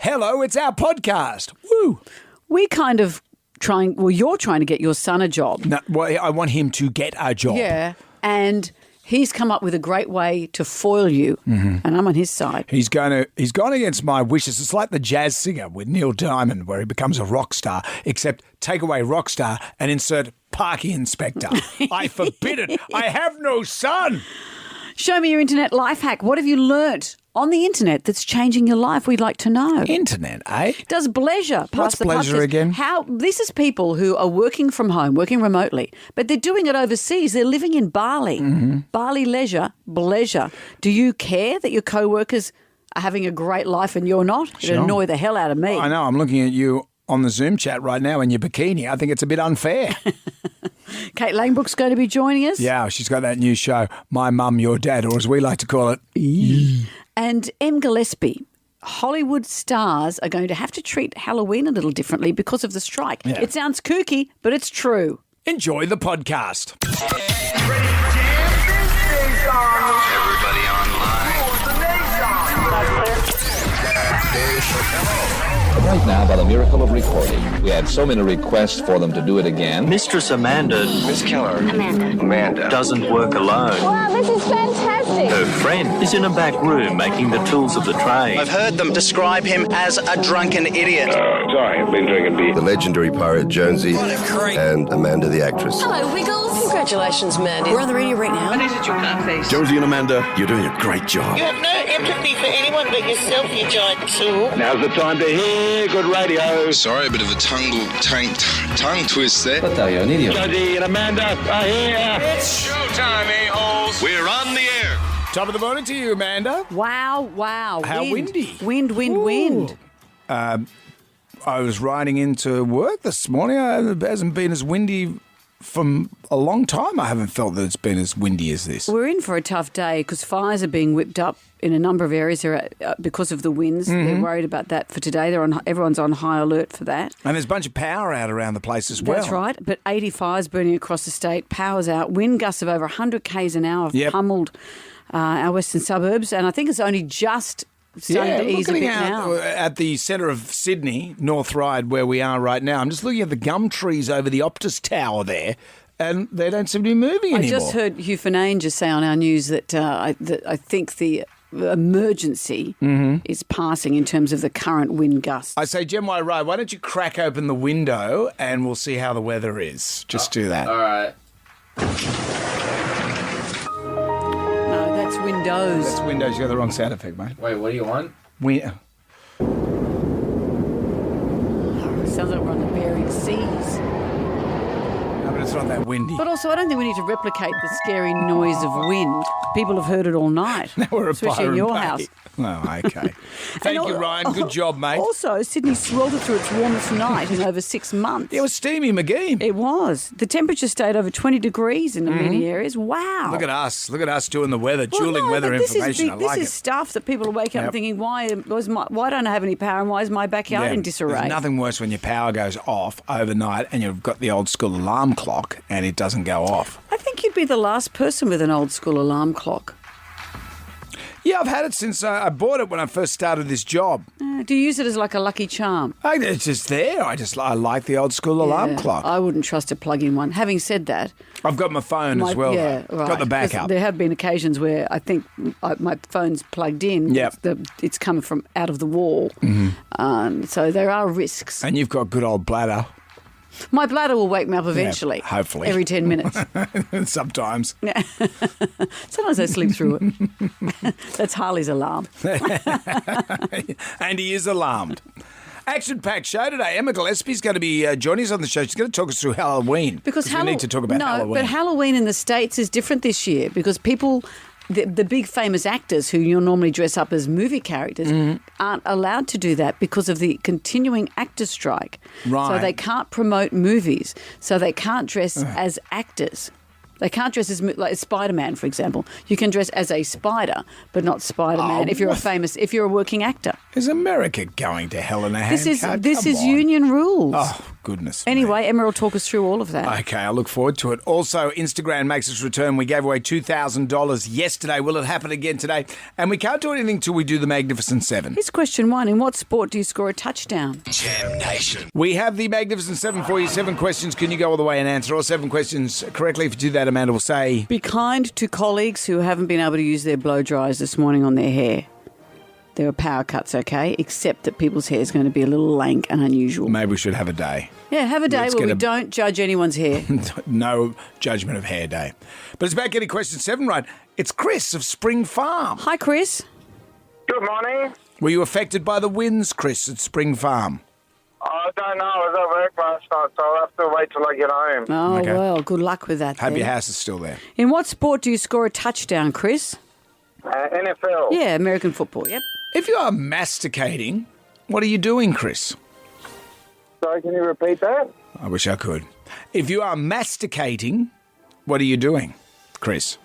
Hello, it's our podcast. Woo! We kind of you're trying to get your son a job. No, well, I want him to get a job. Yeah, and he's come up with a great way to foil you, and I'm on his side. He's gone against my wishes. It's like the jazz singer with Neil Diamond, where he becomes a rock star, except take away rock star and insert parking inspector. I forbid it. I have no son. Show me your internet life hack. What have you learnt on the internet that's changing your life? We'd like to know. Internet, eh? Does Bleisure pass What's the Bleisure podcast? again? This is people who are working from home, working remotely, but they're doing it overseas. They're living in Bali. Bali Leisure, Bleisure. Do you care that your co-workers are having a great life and you're not? It'd annoy the hell out of me. I know. I'm looking at you on the Zoom chat right now in your bikini. I think it's a bit unfair. Kate Langbrook's going to be joining us. Yeah, she's got that new show, My Mum, Your Dad, or as we like to call it, And M. Gillespie. Hollywood stars are going to have to treat Halloween a little differently because of the strike. Yeah. It sounds kooky, but it's true. Enjoy the podcast. Everybody online. Right now, by the miracle of recording, we had so many requests for them to do it again. Mistress Amanda Miss Keller. Amanda. doesn't work alone. Wow, this is fantastic. Her friend is in a back room making the tools of the trade. I've heard them describe him as a drunken idiot. Sorry, I've been drinking beer. The legendary pirate Jonesy and Amanda the actress. Hello, Wiggles. Congratulations, Mandy. We're on the radio right now. Jonesy and Amanda, you're doing a great job. You have no empathy for anyone but yourself, you giant tool. Now's the time to hear good radio. Sorry, a bit of a tongue twist there. Jonesy and Amanda are here. It's showtime, a-holes. We're on the air. Top of the morning to you, Amanda. Wow. How windy. Wind. I was riding into work this morning. It hasn't been as windy from a long time. I haven't felt that it's been as windy as this. We're in for a tough day because fires are being whipped up in a number of areas because of the winds. They're worried about that for today. Everyone's on high alert for that. And there's a bunch of power out around the place as well. That's right. But 80 fires burning across the state. Power's out. Wind gusts of over 100 k's an hour have pummeled our western suburbs. And I think it's only just starting to ease a bit now. At the centre of Sydney, North Ryde, where we are right now, I'm just looking at the gum trees over the Optus Tower there, and they don't seem to be moving anymore. I just heard Hugh Finane just say on our news that I think the emergency is passing in terms of the current wind gusts. I say, Jem Y. Ryde, why don't you crack open the window and we'll see how the weather is. Just do that. All right. No, that's windows. That's windows. You got the wrong sound effect, mate. Wait, what do you want? Sounds like we're on the Bering Seas. No, but it's not that windy. But also, I don't think we need to replicate the scary noise of wind. People have heard it all night, We're a especially in Byron your Bay. house. Oh, okay. Thank you, Ryan. Good job, mate. Also, Sydney swelled through its warmest night in over 6 months. It was steamy, McGee. It was. The temperature stayed over 20 degrees in the many areas. Wow. Look at us. Look at us doing the weather, Well, dueling no, weather but this information. Is I like this is stuff that people are waking up Yep. thinking, why don't I have any power and why is my backyard in disarray? There's nothing worse when your power goes off overnight and you've got the old school alarm clock and it doesn't go off. I think you'd be the last person with an old school alarm clock. Yeah, I've had it since I bought it when I first started this job. Do you use it as like a lucky charm? It's just there. I like the old school alarm Yeah, clock. I wouldn't trust a plug-in one. Having said that, I've got my phone as well. Yeah, though. right. Got the 'Cause backup. There have been occasions where I think my phone's plugged in. Yep. It's coming from out of the wall. So there are risks. And you've got good old bladder. My bladder will wake me up eventually. hopefully. Every 10 minutes. Sometimes. Sometimes I sleep through it. That's Harley's alarm. And he is alarmed. Action-packed show today. Emma Gillespie's going to be joining us on the show. She's going to talk us through Halloween. Because we need to talk about Halloween. But Halloween in the States is different this year because people, the big famous actors who you'll normally dress up as movie characters aren't allowed to do that because of the continuing actor strike. Right. So they can't promote movies. So they can't dress as actors. They can't dress as like Spider-Man, for example. You can dress as a spider, but not Spider-Man if you're a working actor. Is America going to hell in a This handcart? is Come on. union rules. Oh, goodness. Anyway, Emma will talk us through all of that. Okay, I look forward to it. Also, Instagram makes its return. We gave away $2,000 yesterday. Will it happen again today? And we can't do anything till we do the Magnificent Seven. Here's question 1. In what sport do you score a touchdown? Jam Nation. We have the Magnificent Seven for you. 7 questions. Can you go all the way and answer all 7 questions correctly? If you do that, Amanda will say... Be kind to colleagues who haven't been able to use their blow dryers this morning on their hair. There are power cuts, okay? Except that people's hair is going to be a little lank and unusual. Maybe we should have a day. Yeah, have a day Let's where get we don't judge anyone's hair. No judgment of hair day. But it's about getting question 7 right. It's Chris of Spring Farm. Hi, Chris. Good morning. Were you affected by the winds, Chris, at Spring Farm? I don't know. I was at work last night, so I'll have to wait till I get home. Oh, Okay. well, good luck with that. Hope then. your house is still there. In what sport do you score a touchdown, Chris? NFL. Yeah, American football, yep. If you are masticating, what are you doing, Chris? Sorry, can you repeat that? I wish I could. If you are masticating, what are you doing, Chris?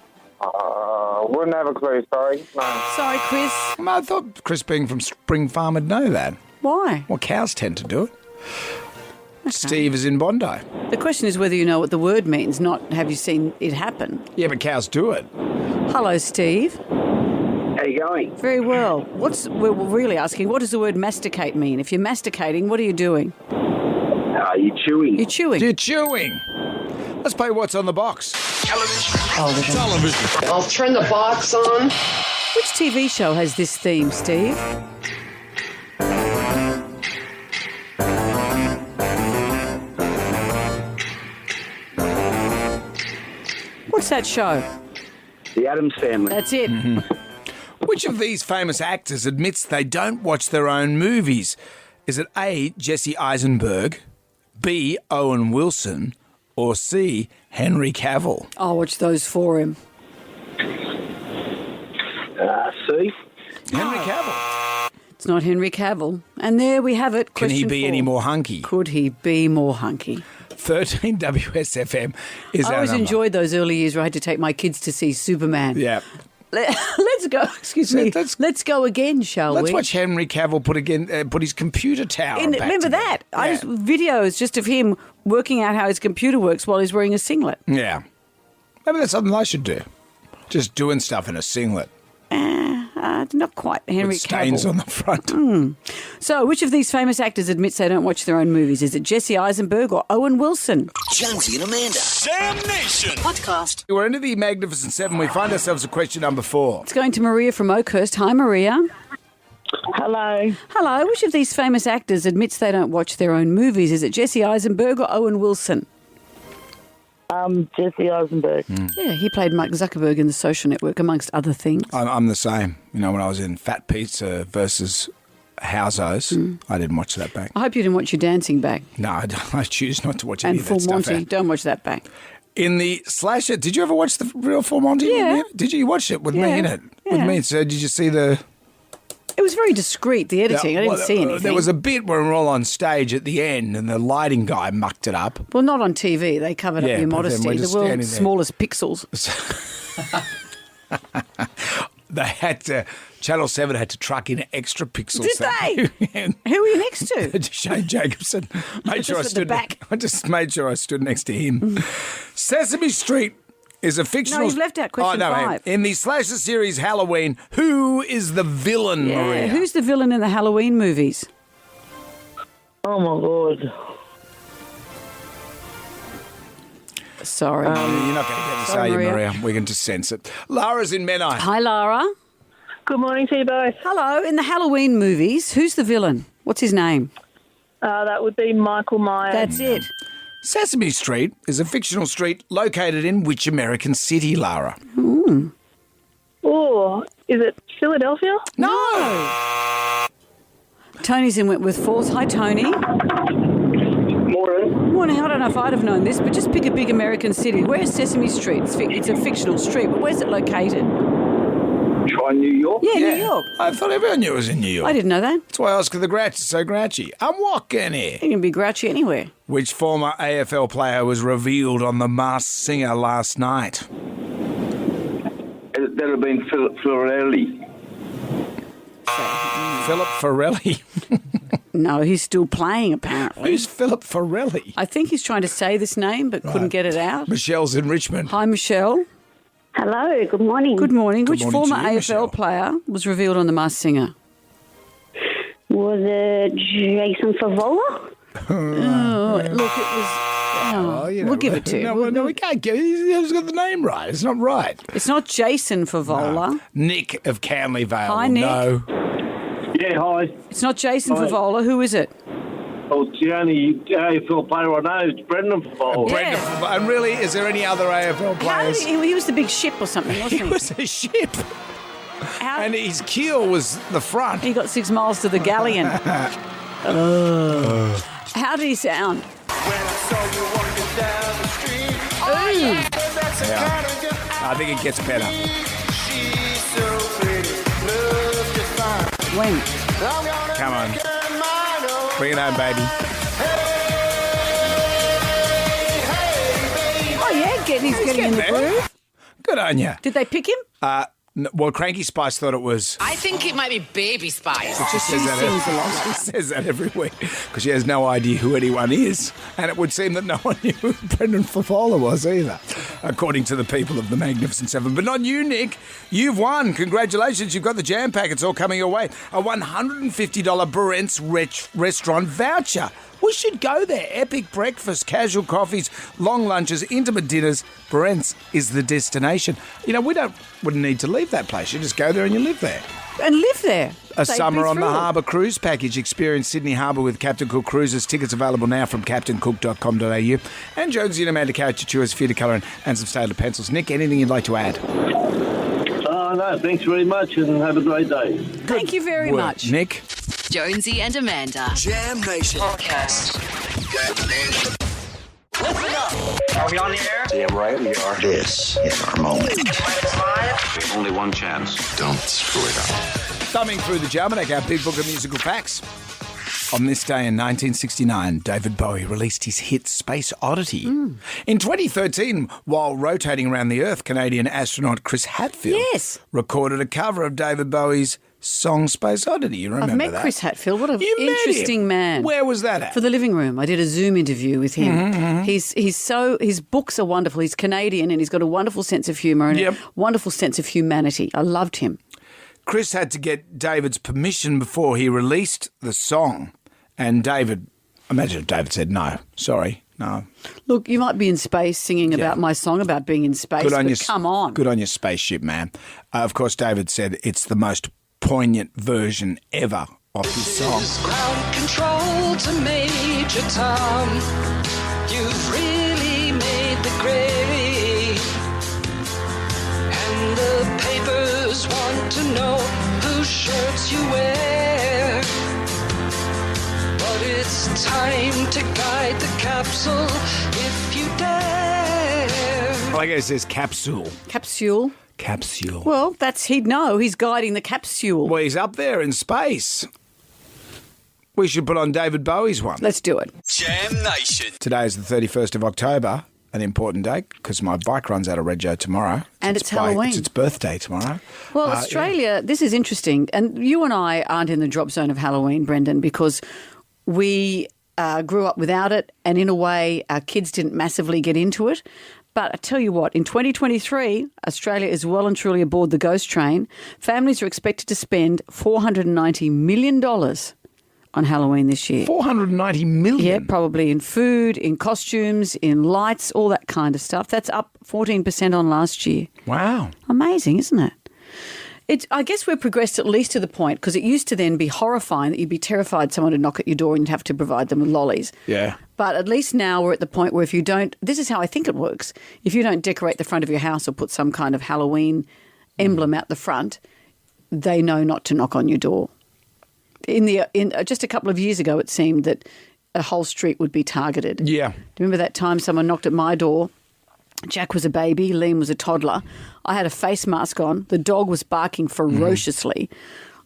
Wouldn't have a clue, sorry. No. Sorry, Chris. I thought Chris being from Spring Farm would know that. Why? Well, cows tend to do it. Steve is in Bondi. The question is whether you know what the word means, not have you seen it happen. Yeah, but cows do it. Hello, Steve. How you going? Very well. We're really asking, what does the word masticate mean? If you're masticating, what are you doing? You're chewing. You're chewing. You're chewing. Let's play What's on the Box. Television. I'll turn the box on. Which TV show has this theme, Steve? What's that show? The Addams Family. That's it. Which of these famous actors admits they don't watch their own movies? Is it A, Jesse Eisenberg, B, Owen Wilson, or C, Henry Cavill? I'll watch those for him. See? Henry Cavill. It's not Henry Cavill. And there we have it. Can he Question be 4. any more hunky? Could he be more hunky? 13 WSFM is I our always number. enjoyed those early years where I had to take my kids to see Superman. Yeah. Let's go. Excuse me. Let's go again, shall Let's we? watch Henry Cavill put his computer tower back Remember together. that? Yeah. Videos just of him working out how his computer works while he's wearing a singlet. Yeah. Maybe that's something I should do. Just doing stuff in a singlet. Not quite Henry With stains Cavill. on the front. So, which of these famous actors admits they don't watch their own movies? Is it Jesse Eisenberg or Owen Wilson? Jonesy and Amanda. Jam Nation. Podcast. We're into the Magnificent Seven. We find ourselves at question number 4. It's going to Maria from Oakhurst. Hi, Maria. Hello. Hello. Which of these famous actors admits they don't watch their own movies? Is it Jesse Eisenberg or Owen Wilson? Jesse Eisenberg. Yeah, he played Mark Zuckerberg in The Social Network, amongst other things. I'm the same. You know, when I was in Fat Pizza versus Housos, I didn't watch that back. I hope you didn't watch your dancing back. No, I choose not to watch any And of Full that stuff. Monty, don't watch that back. In the slasher, did you ever watch the real Full Monty? Yeah. Did you watch it with me Yeah. in it? With Yeah. me. So did you see the... It was very discreet, the editing. I didn't see anything. There was a bit where we were all on stage at the end and the lighting guy mucked it up. Well, not on TV. They covered Yeah, up your but then modesty. we're The just standing world's there. smallest pixels. They had to... Channel 7 had to truck in extra pixels. Did they? And Who were you next to? Shane Jacobson. Made sure I at the stood. back. I just made sure I stood next to him. Sesame Street is a fictional. No, you've left out question 5. In the slasher series Halloween, who is the villain, Yeah, Maria? who's the villain in the Halloween movies? Oh, my God. Sorry. You're not going to get this, Sorry, are you, Maria. Maria? We can just sense it. Lara's in Menai. Hi, Lara. Good morning to you both. Hello. In the Halloween movies, who's the villain? What's his name? That would be Michael Myers. That's it. Sesame Street is a fictional street located in which American city, Lara? Oh, is it Philadelphia? No. Tony's in Wentworth Falls. Hi, Tony. Morning. I don't know if I'd have known this, but just pick a big American city. Where's Sesame Street? It's a fictional street, but where's it located? Try New York? Yeah, New York. I thought everyone knew it was in New York. I didn't know that. That's why Oscar the Grouch is so grouchy. I'm walking here. You can be grouchy anywhere. Which former AFL player was revealed on The Masked Singer last night? That would have been Philip Florelli. Philip Farrelly. No, he's still playing, apparently. Who's Philip Farrelly? I think he's trying to say this name but couldn't get it out. Michelle's in Richmond. Hi, Michelle. Hello, good morning. Good morning. Good Which morning former to you, AFL Michelle. player was revealed on The Masked Singer? Was it Jason Favola? Oh, look, it was... Oh, you know, we'll give it to you. No, we can't give it. He's got the name right. It's not right. It's not Jason Favola. Nick of Canley Vale. Hi, Nick. No. Yeah, hi. It's not Jason Hi. Favola. Who is it? Well, it's the only AFL player I know. It's Brendan Favola. Brendan, and really, is there any other AFL How did players? he was the big ship or something, wasn't he? He was a ship, How, and his keel was the front. he got 6 miles to the galleon. How did he sound? I think it gets better. When? Come on. Bring it home, baby. Oh, yeah, he's getting in the there. groove. Good on you. Did they pick him? Well, Cranky Spice thought it was. I think it might be Baby Spice. She says that sings a lot like She that. says that every week because she has no idea who anyone is, and it would seem that no one knew who Brendan Favola was either, according to the people of the Magnificent Seven. But not you, Nick. You've won. Congratulations! You've got the jam packets all coming your way. A $150 Brent's restaurant voucher. We should go there. Epic breakfast, casual coffees, long lunches, intimate dinners. Brent's is the destination. You know, wouldn't need to leave that place. You just go there and you live there. And live there. A They'd summer be on the thrilled. Harbour Cruise package. Experience Sydney Harbour with Captain Cook Cruises. Tickets available now from captaincook.com.au. And Jonesy and Amanda caricatures, theatre colour and some Staedtler pencils. Nick, anything you'd like to add? No, thanks very much and have a great day. Thank you very Word. much. Nick? Jonesy and Amanda. Jam Nation. Podcast. Are we on the air? Damn right we are. This is our moment. Only one chance. Don't screw it up. Thumbing through the Jalmanac, our big book of musical facts. On this day in 1969, David Bowie released his hit Space Oddity. In 2013, while rotating around the Earth, Canadian astronaut Chris Hadfield recorded a cover of David Bowie's song Space Oddity. You remember I've met that? Chris Hadfield. What an You met interesting him. man. Where was that at? For the Living Room. I did a Zoom interview with him. Mm-hmm. His books are wonderful. He's Canadian and he's got a wonderful sense of humour and a wonderful sense of humanity. I loved him. Chris had to get David's permission before he released the song. And David, imagine if David said, no, sorry, no. Look, you might be in space singing about my song about being in space, but come on. Good on your spaceship, man. Of course, David said it's the most poignant version ever of his song. Ground control to Major Tom. You've really made the grade. And the papers want to know whose shirts you wear. But it's time to guide the capsule if you dare. I guess it says capsule. Capsule. Capsule. Well, he'd know. He's guiding the capsule. Well, he's up there in space. We should put on David Bowie's one. Let's do it. Jam Nation. Today is the 31st of October, an important date because my bike runs out of Rego tomorrow. And it's Halloween. It's its birthday tomorrow. Well, Australia, this is interesting. And you and I aren't in the drop zone of Halloween, Brendan, because we grew up without it. And in a way, our kids didn't massively get into it. But I tell you what, in 2023, Australia is well and truly aboard the ghost train. Families are expected to spend $490 million on Halloween this year. $490 million? Yeah, probably in food, in costumes, in lights, all that kind of stuff. That's up 14% on last year. Wow. Amazing, isn't it? I guess we've progressed at least to the point, because it used to then be horrifying that you'd be terrified someone would knock at your door and you'd have to provide them with lollies. Yeah. But at least now we're at the point where if you don't, this is how I think it works, if you don't decorate the front of your house or put some kind of Halloween emblem out the front, they know not to knock on your door. In just a couple of years ago, it seemed that a whole street would be targeted. Yeah. Do you remember that time someone knocked at my door? Jack was a baby, Liam was a toddler. I had a face mask on. The dog was barking ferociously.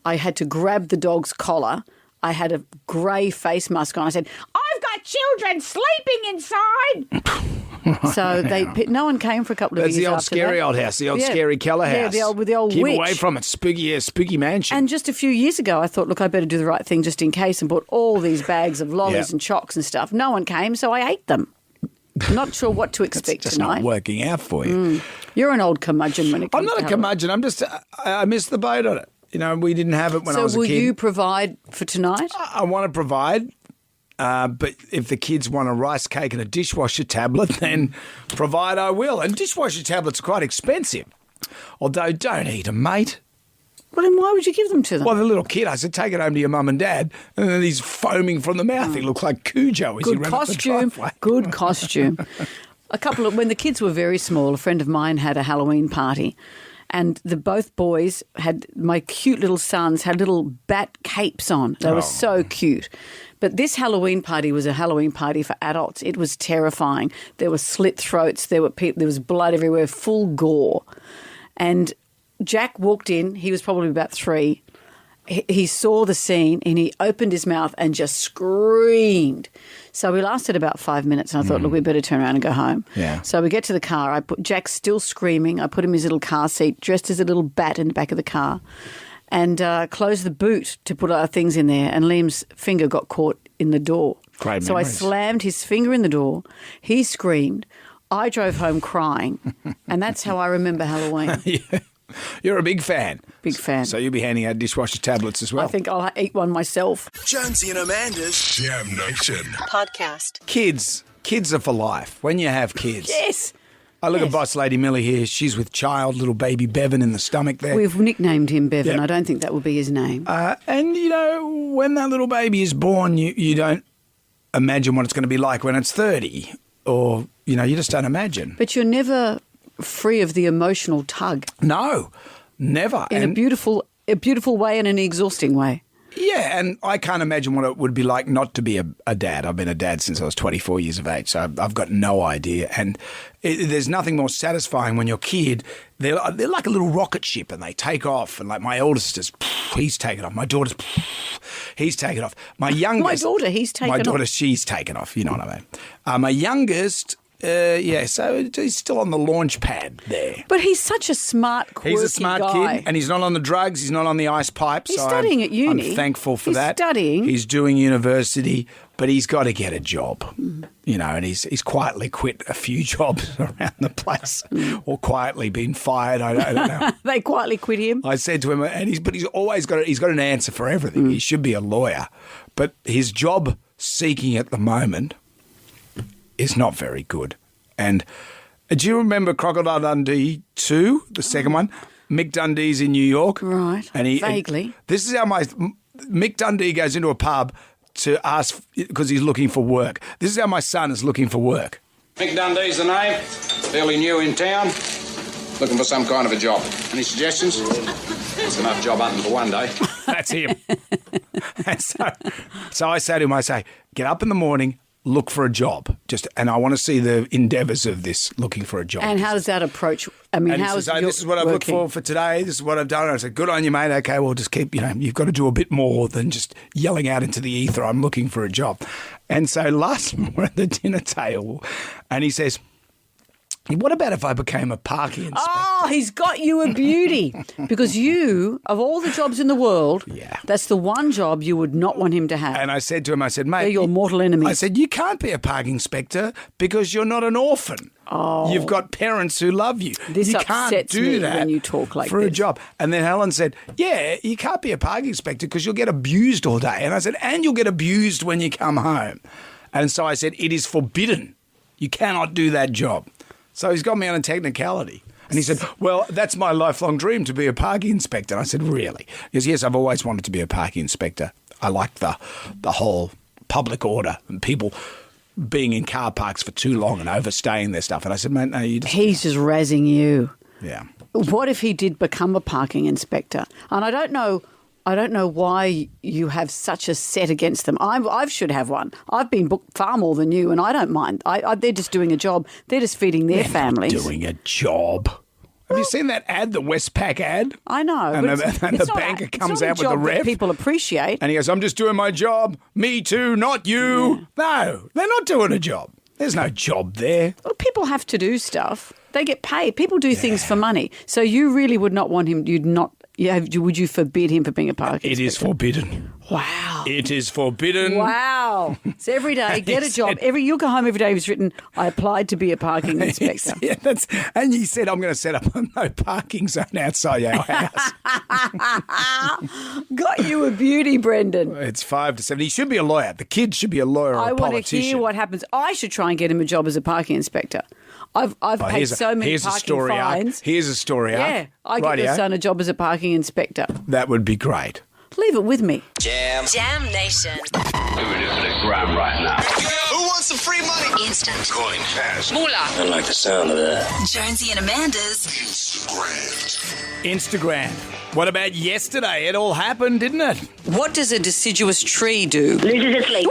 I had to grab the dog's collar. I had a grey face mask on. I said, "I've got children sleeping inside." So no one came for a couple of That's years. the old after scary that. old house, the old scary Keller house. Yeah, with the old Keep witch. away from it, spooky mansion. And just a few years ago, I thought, look, I better do the right thing just in case, and bought all these bags of lollies and chocks and stuff. No one came, so I ate them. Not sure what to expect it's just tonight. not working out for you. You're an old curmudgeon when it comes I'm not to a curmudgeon. I'm just I missed the boat on it. We didn't have it when I was a kid. So will you provide for tonight? I want to provide. But if the kids want a rice cake and a dishwasher tablet, then provide I will. And dishwasher tablets are quite expensive. Although, don't eat them, mate. Well, then why would you give them to them? Well, the little kid, I said, take it home to your mum and dad. And then he's foaming from the mouth. He looked like Cujo as he ran up the driveway. Good costume. When the kids were very small, a friend of mine had a Halloween party. And both boys my cute little sons had little bat capes on. They were so cute. But this Halloween party was a Halloween party for adults. It was terrifying. There were slit throats. There was blood everywhere, full gore. And Jack walked in. He was probably about 3. He saw the scene and he opened his mouth and just screamed. So we lasted about 5 minutes and I thought, look, we better turn around and go home. Yeah. So we get to the car. I put Jack's still screaming. I put him in his little car seat, dressed as a little bat in the back of the car, and closed the boot to put our things in there. And Liam's finger got caught in the door. Great So I memories. slammed his finger in the door. He screamed. I drove home crying. And that's how I remember Halloween. Yeah. You're a big fan. Big fan. So you'll be handing out dishwasher tablets as well. I think I'll eat one myself. Jonesy and Amanda's Jam Nation Podcast. Kids are for life. When you have kids. Yes. I look at Boss Lady Millie here. She's with child, little baby Bevan in the stomach there. We've nicknamed him Bevan. Yeah. I don't think that will be his name. And, when that little baby is born, you don't imagine what it's going to be like when it's 30. Or, you just don't imagine. But you're never free of the emotional tug. No, never. In a beautiful way and an exhausting way. Yeah, and I can't imagine what it would be like not to be a dad. I've been a dad since I was 24 years of age, so I've got no idea. And there's nothing more satisfying when your kid, they're like a little rocket ship and they take off. And like my oldest he's taken off. My daughter's, he's taken off. My youngest. My daughter, he's taken off. My daughter, she's taken off. You know what I mean? My youngest. So he's still on the launch pad there. But he's such a smart, quirky He's a smart guy. kid, and he's not on the drugs. He's not on the ice pipe. He's so studying at uni. I'm thankful for that. He's studying. He's doing university, but he's got to get a job. And he's quietly quit a few jobs around the place, or quietly been fired. I don't know. They quietly quit him. I said to him, but he's always got an answer for everything. He should be a lawyer, but his job seeking at the moment is not very good. And do you remember Crocodile Dundee 2, the second one? Mick Dundee's in New York. Right, vaguely. This is how Mick Dundee goes into a pub to ask, because he's looking for work. This is how my son is looking for work. Mick Dundee's the name, fairly new in town, looking for some kind of a job. Any suggestions? It's enough job hunting for one day. That's him. And so I say to him, get up in the morning, look for a job. And I want to see the endeavours of this looking for a job. And how does that approach? I mean, how is this is what I've looked for today. This is what I've done. And I said, good on you, mate. Okay, well, just keep, you've got to do a bit more than just yelling out into the ether, I'm looking for a job. And so last night we're at the dinner table and he says, what about if I became a parking inspector? Oh, he's got you a beauty. Because you, of all the jobs in the world, that's the one job you would not want him to have. And I said to him, mate, they're your mortal enemies. I said, you can't be a parking inspector because you're not an orphan. Oh. You've got parents who love you. This you upsets can't do me that when you talk like for this. a job. And then Helen said, yeah, you can't be a parking inspector because you'll get abused all day. And I said, and you'll get abused when you come home. And so I said, it is forbidden. You cannot do that job. So he's got me on a technicality. And he said, well, that's my lifelong dream, to be a parking inspector. And I said, really? He goes, yes, I've always wanted to be a parking inspector. I like the whole public order and people being in car parks for too long and overstaying their stuff. And I said, mate, no, you just... He's just razzing you. Yeah. What if he did become a parking inspector? And I don't know why you have such a set against them. I should have one. I've been booked far more than you, and I don't mind. They're just doing a job. They're just feeding their families. Doing a job. Have you seen that ad, the Westpac ad? I know. And the banker comes out with the ref. People appreciate. And he goes, I'm just doing my job. Me too, not you. Yeah. No, they're not doing a job. There's no job there. Well, people have to do stuff. They get paid. People do things for money. So you really would not want him. Would you forbid him for being a parking inspector? It is forbidden. Wow. It is forbidden. Wow. So every day, get a job. You'll go home every day. It's written, I applied to be a parking inspector. And he said, I'm going to set up a no parking zone outside our house. Got you a beauty, Brendan. It's 5 to 7. He should be a lawyer. The kid should be a lawyer or a politician. I want to hear what happens. I should try and get him a job as a parking inspector. I've paid so many parking fines. Here's a story arc. Yeah, I get your son a job as a parking inspector. That would be great. Leave it with me. Jam Nation. We're doing a gram right now. Who wants some free money? Instant. Coin, cash. Moolah. I like the sound of that. Jonesy and Amanda's Instagram. What about yesterday? It all happened, didn't it? What does a deciduous tree do? Loses its leaf.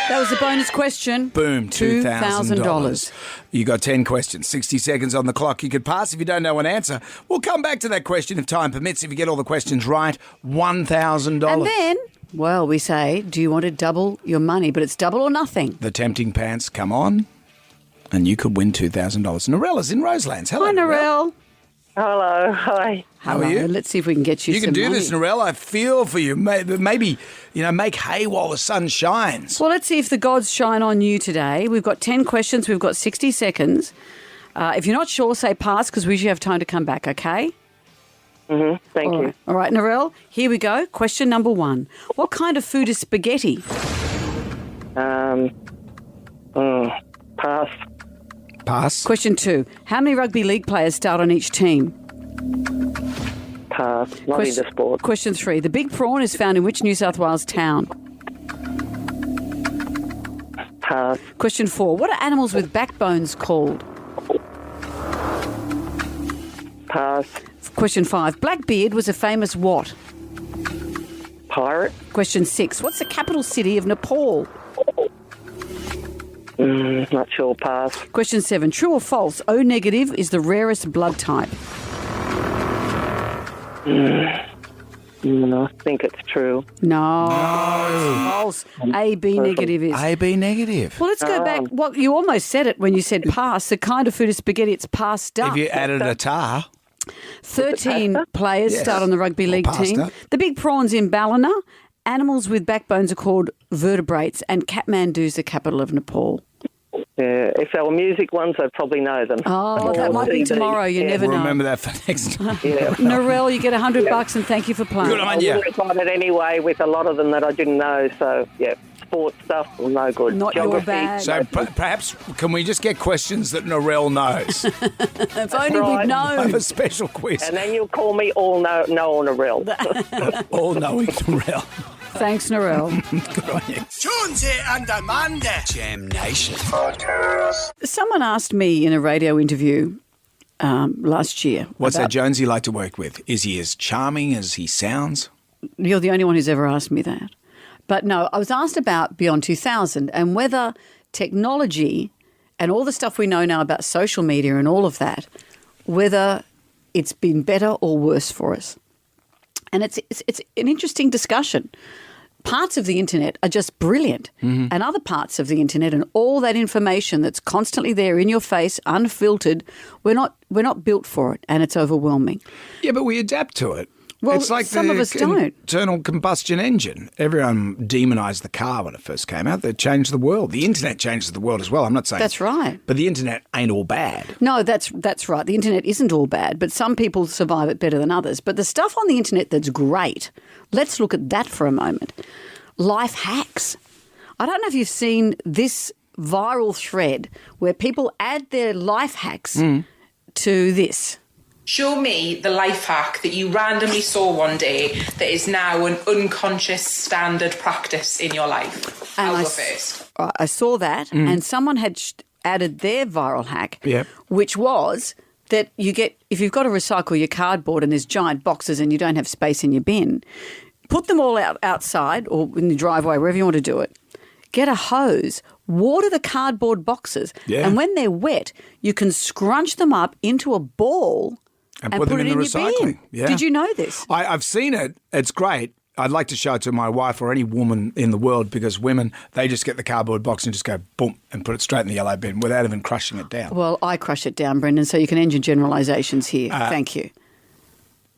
That was a bonus question. Boom, $2,000. You got 10 questions, 60 seconds on the clock. You could pass if you don't know an answer. We'll come back to that question if time permits. If you get all the questions right, $1,000. And then, well, we say, do you want to double your money? But it's double or nothing. The tempting pants come on, and you could win $2,000. Norella's in Roselands. Hello, Hi, Norelle. Hello. Hi. How are you? Let's see if we can get you some You can do money. this, Norelle. I feel for you. Maybe, make hay while the sun shines. Well, let's see if the gods shine on you today. We've got 10 questions. We've got 60 seconds. If you're not sure, say pass because we usually have time to come back, okay? Thank you. All right, Norelle, here we go. Question number 1. What kind of food is spaghetti? Pass. Pass. Question 2. How many rugby league players start on each team? Pass. Not into sport. Question 3. The big prawn is found in which New South Wales town? Pass. Question 4. What are animals with backbones called? Pass. Question 5. Blackbeard was a famous what? Pirate. Question 6. What's the capital city of Nepal? Not sure. Pass. Question 7. True or false? O negative is the rarest blood type. I think it's true. No. False. AB negative is. AB negative. Well, let's go back. Well, you almost said it when you said pass. The kind of food is spaghetti. It's pasta. If you added a tar. 13 players start on the rugby league team. The big prawn's in Ballina. Animals with backbones are called vertebrates, and Kathmandu's the capital of Nepal. Yeah, if they were music ones, I'd probably know them. Oh, that might be tomorrow. You never know. Remember that for next time. Norelle, you get $100 and thank you for playing. Good on you. I would have got it anyway with a lot of them that I didn't know. So, sports stuff, no good. Not Geography. your bag. So perhaps can we just get questions that Norelle knows? If only we'd known. Have a special quiz. And then you'll call me all-knowing All-knowing Norelle. Thanks, Norelle. Good on you. Jonesy and Amanda. Jam Nation. Someone asked me in a radio interview last year. What's that Jonesy like to work with? Is he as charming as he sounds? You're the only one who's ever asked me that. But no, I was asked about Beyond 2000 and whether technology and all the stuff we know now about social media and all of that, whether it's been better or worse for us. And it's an interesting discussion. Parts of the internet are just brilliant, and other parts of the internet and all that information that's constantly there in your face, unfiltered, we're not built for it, and it's overwhelming. Yeah, but we adapt to it. Well, it's like some of us don't. Internal combustion engine. Everyone demonised the car when it first came out. They changed the world. The internet changed the world as well. I'm not saying that's right, but the internet ain't all bad. No, that's right. The internet isn't all bad, but some people survive it better than others. But the stuff on the internet that's great, let's look at that for a moment. Life hacks. I don't know if you've seen this viral thread where people add their life hacks to this. Show me the life hack that you randomly saw one day that is now an unconscious standard practice in your life. I'll go first. I saw that, and someone had added their viral hack, Yep. which was that if you've got to recycle your cardboard and there's giant boxes and you don't have space in your bin, put them all outside or in the driveway, wherever you want to do it. Get a hose, water the cardboard boxes, and when they're wet, you can scrunch them up into a ball and put them in the recycling. Yeah. Did you know this? I've seen it. It's great. I'd like to show it to my wife or any woman in the world, because women, they just get the cardboard box and just go boom and put it straight in the yellow bin without even crushing it down. Well, I crush it down, Brendan, so you can end your generalisations here. Thank you.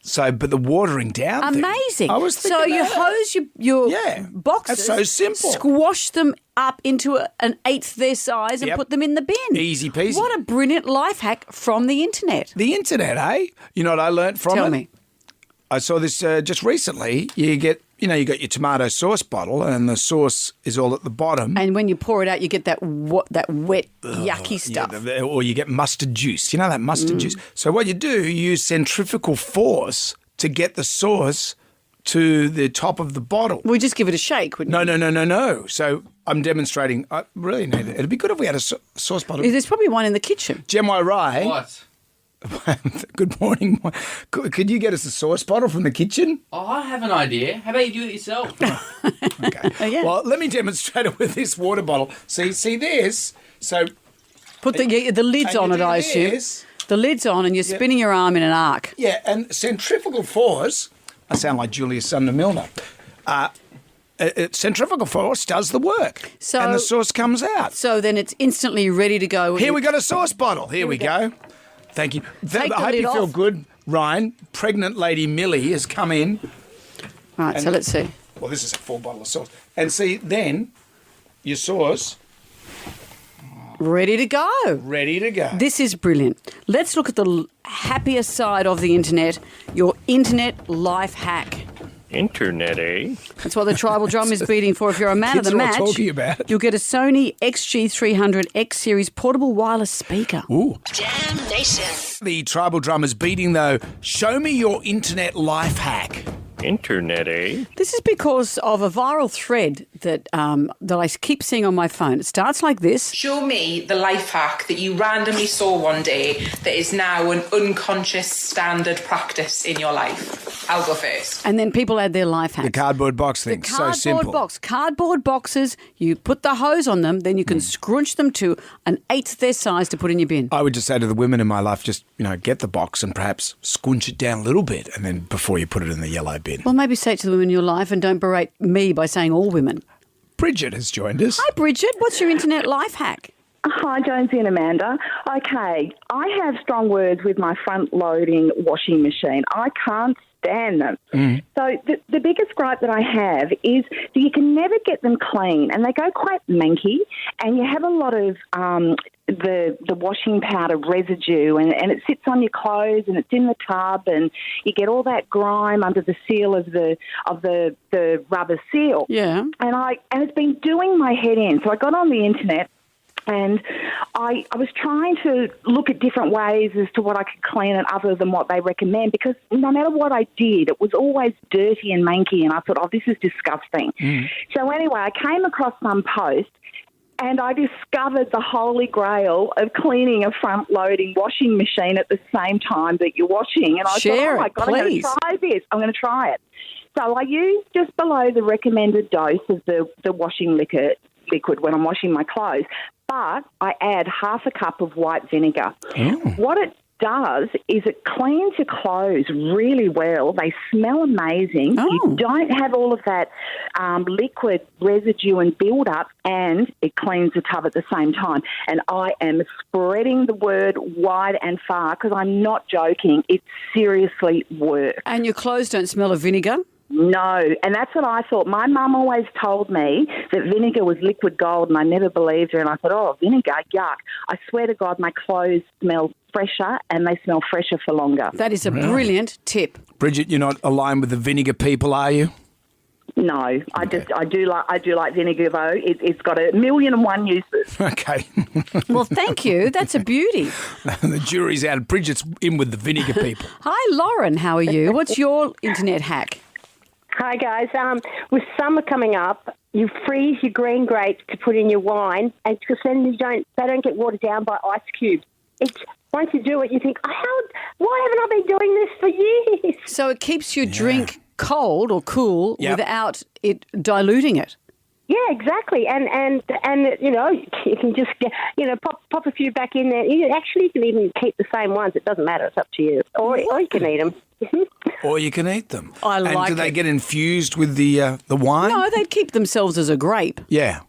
So, but the watering down thing, amazing. I was thinking so you hose your boxes. That's so simple. Squash them up into an eighth their size and put them in the bin. Easy peasy. What a brilliant life hack from the internet. The internet, eh? You know what I learnt from it? Tell me. I saw this just recently. You got your tomato sauce bottle, and the sauce is all at the bottom. And when you pour it out, you get that wet, yucky stuff. Yeah, or you get mustard juice. You know that mustard juice? So what you do, you use centrifugal force to get the sauce to the top of the bottle. We just give it a shake, wouldn't we? No. So I'm demonstrating. I really need it. It'd be good if we had a sauce bottle. There's probably one in the kitchen. Gem Rai. What? Good morning. Could you get us a sauce bottle from the kitchen? Oh, I have an idea. How about you do it yourself? Okay. Oh, yeah. Well, let me demonstrate it with this water bottle. See this? So put the lids on it, I assume. The lid's on, and you're spinning your arm in an arc. Yeah, and centrifugal force. I sound like Julius Sumner Milner. Centrifugal force does the work, and the sauce comes out. So then it's instantly ready to go. Here we got a sauce bottle. Here we go. Thank you. I hope you feel good, Ryan. Pregnant lady Millie has come in. Right, so let's see. Well, this is a full bottle of sauce. And see, then your sauce. Ready to go. Ready to go. This is brilliant. Let's look at the happier side of the internet, your internet life hack. Internet, eh? That's what the tribal drum is beating for. If you're a man of the match, talking about. You'll get a Sony XG300 X Series portable wireless speaker. Ooh. Jam Nation. The tribal drum is beating, though. Show me your internet life hack. Internet, eh? This is because of a viral thread that I keep seeing on my phone. It starts like this. Show me the life hack that you randomly saw one day that is now an unconscious standard practice in your life. I'll go first. And then people add their life hacks. The cardboard box thing. So simple. Cardboard boxes, you put the hose on them, then you can scrunch them to an eighth their size to put in your bin. I would just say to the women in my life, just, get the box and perhaps scrunch it down a little bit, and then before you put it in the yellow bin. Well, maybe say it to the women in your life and don't berate me by saying all women. Bridget has joined us. Hi, Bridget. What's your internet life hack? Hi, Jonesy and Amanda. Okay, I have strong words with my front-loading washing machine. I can't stand them. So the biggest gripe that I have is that you can never get them clean, and they go quite manky, and you have a lot of the washing powder residue, and it sits on your clothes, and it's in the tub, and you get all that grime under the seal of the rubber seal. Yeah. And it's been doing my head in. So I got on the internet, and I was trying to look at different ways as to what I could clean it other than what they recommend, because no matter what I did, it was always dirty and manky, and I thought, this is disgusting. So anyway, I came across some post, and I discovered the holy grail of cleaning a front-loading washing machine at the same time that you're washing. And I thought, oh, my God, I'm going to try this. I'm going to try it. So I use just below the recommended dose of the washing liquid when I'm washing my clothes, but I add half a cup of white vinegar. What it does is it cleans your clothes really well. They smell amazing. You don't have all of that liquid residue and build-up, and it cleans the tub at the same time. And I am spreading the word wide and far because I'm not joking. It seriously works. And your clothes don't smell of vinegar? No, and that's what I thought. My mum always told me that vinegar was liquid gold, and I never believed her. And I thought, vinegar, yuck. I swear to God, my clothes smell fresher, and they smell fresher for longer. That is a brilliant tip. Bridget, you're not aligned with the vinegar people, are you? No, I do like vinegar though. It's got 1,000,001 uses. Okay. Well, thank you. That's a beauty. The jury's out. Bridget's in with the vinegar people. Hi, Lauren. How are you? What's your internet hack? Hi, guys. With summer coming up, you freeze your green grapes to put in your wine, and because then they don't get watered down by ice cubes. Once you do it, you think, why haven't I been doing this for years? So it keeps your drink cold or cool without it diluting it. Yeah, exactly. And you know, you can just pop a few back in there. You can even keep the same ones. It doesn't matter. It's up to you. Or you can eat them. Or you can eat them. I like And do they it. get infused with the wine? No, they'd keep themselves as a grape. Yeah.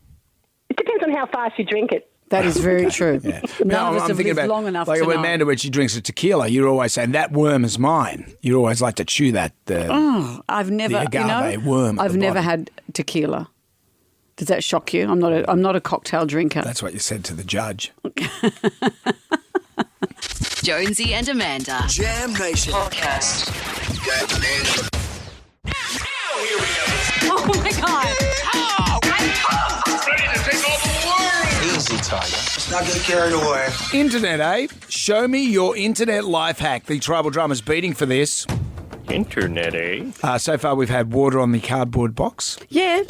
It depends on how fast you drink it. That is very true. Yeah. None of us have thinking lived long enough like to when know. Amanda, when she drinks a tequila, you're always saying, that worm is mine. You always like to chew that. I've never, agave worm at I've the never bottom. had tequila. Does that shock you? I'm not a cocktail drinker. That's what you said to the judge. Jonesy and Amanda. Jam Nation. Podcast. Oh my God. Ready to take over the world. Easy, Tiger. Let's not get carried away. Internet, eh? Show me your internet life hack. The Tribal Drummer's beating for this. Internet, eh? So far, we've had water on the cardboard box. Yeah,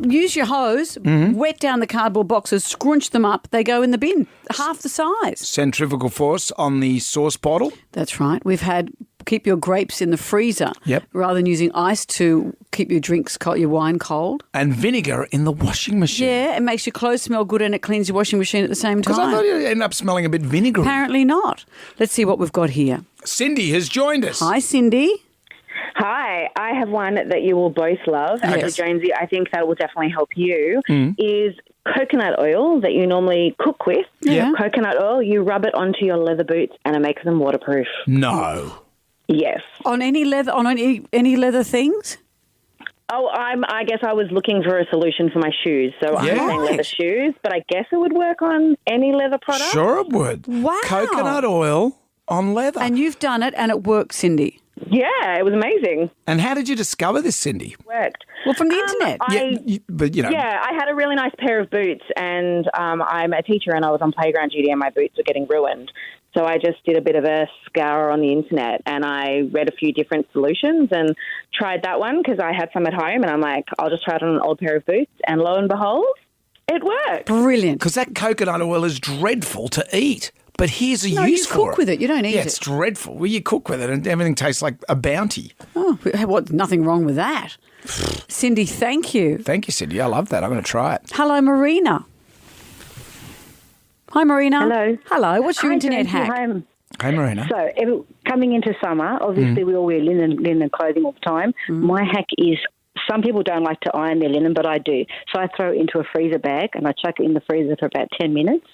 use your hose, wet down the cardboard boxes, scrunch them up. They go in the bin, half the size. Centrifugal force on the sauce bottle. That's right. We've had keep your grapes in the freezer rather than using ice to keep your drinks cold, your wine cold. And vinegar in the washing machine. Yeah, it makes your clothes smell good and it cleans your washing machine at the same time. Because I thought you'd end up smelling a bit vinegary. Apparently not. Let's see what we've got here. Cindy has joined us. Hi, Cindy. Hi, I have one that you will both love. Yes. Actually, Jonesy, I think that will definitely help you, is coconut oil that you normally cook with. Yeah. Coconut oil, you rub it onto your leather boots and it makes them waterproof. No. Yes. On any leather leather things? Oh, I guess I was looking for a solution for my shoes. So I'm saying leather shoes, but I guess it would work on any leather product. Sure it would. Wow. Coconut oil on leather. And you've done it and it works, Cindy. Yeah, it was amazing. And how did you discover this, Cindy? It worked. Well, from the internet. Yeah, I had a really nice pair of boots, and I'm a teacher, and I was on playground duty, and my boots were getting ruined. So I just did a bit of a scour on the internet, and I read a few different solutions and tried that one because I had some at home, and I'm like, I'll just try it on an old pair of boots, and lo and behold, it worked. Brilliant. Because that coconut oil is dreadful to eat. But here's a No, use you for cook with it. You don't eat Yeah, it. it's dreadful. Well, you cook with it and everything tastes like a bounty. Oh, what? Nothing wrong with that. Cindy, thank you. Thank you, Cindy. I love that. I'm going to try it. Hello, Marina. Hi, Marina. Hello. Hello. What's your internet Jonesy. hack? Hey, Marina. So, coming into summer, obviously we all wear linen clothing all the time. My hack is, some people don't like to iron their linen, but I do. So I throw it into a freezer bag and I chuck it in the freezer for about 10 minutes.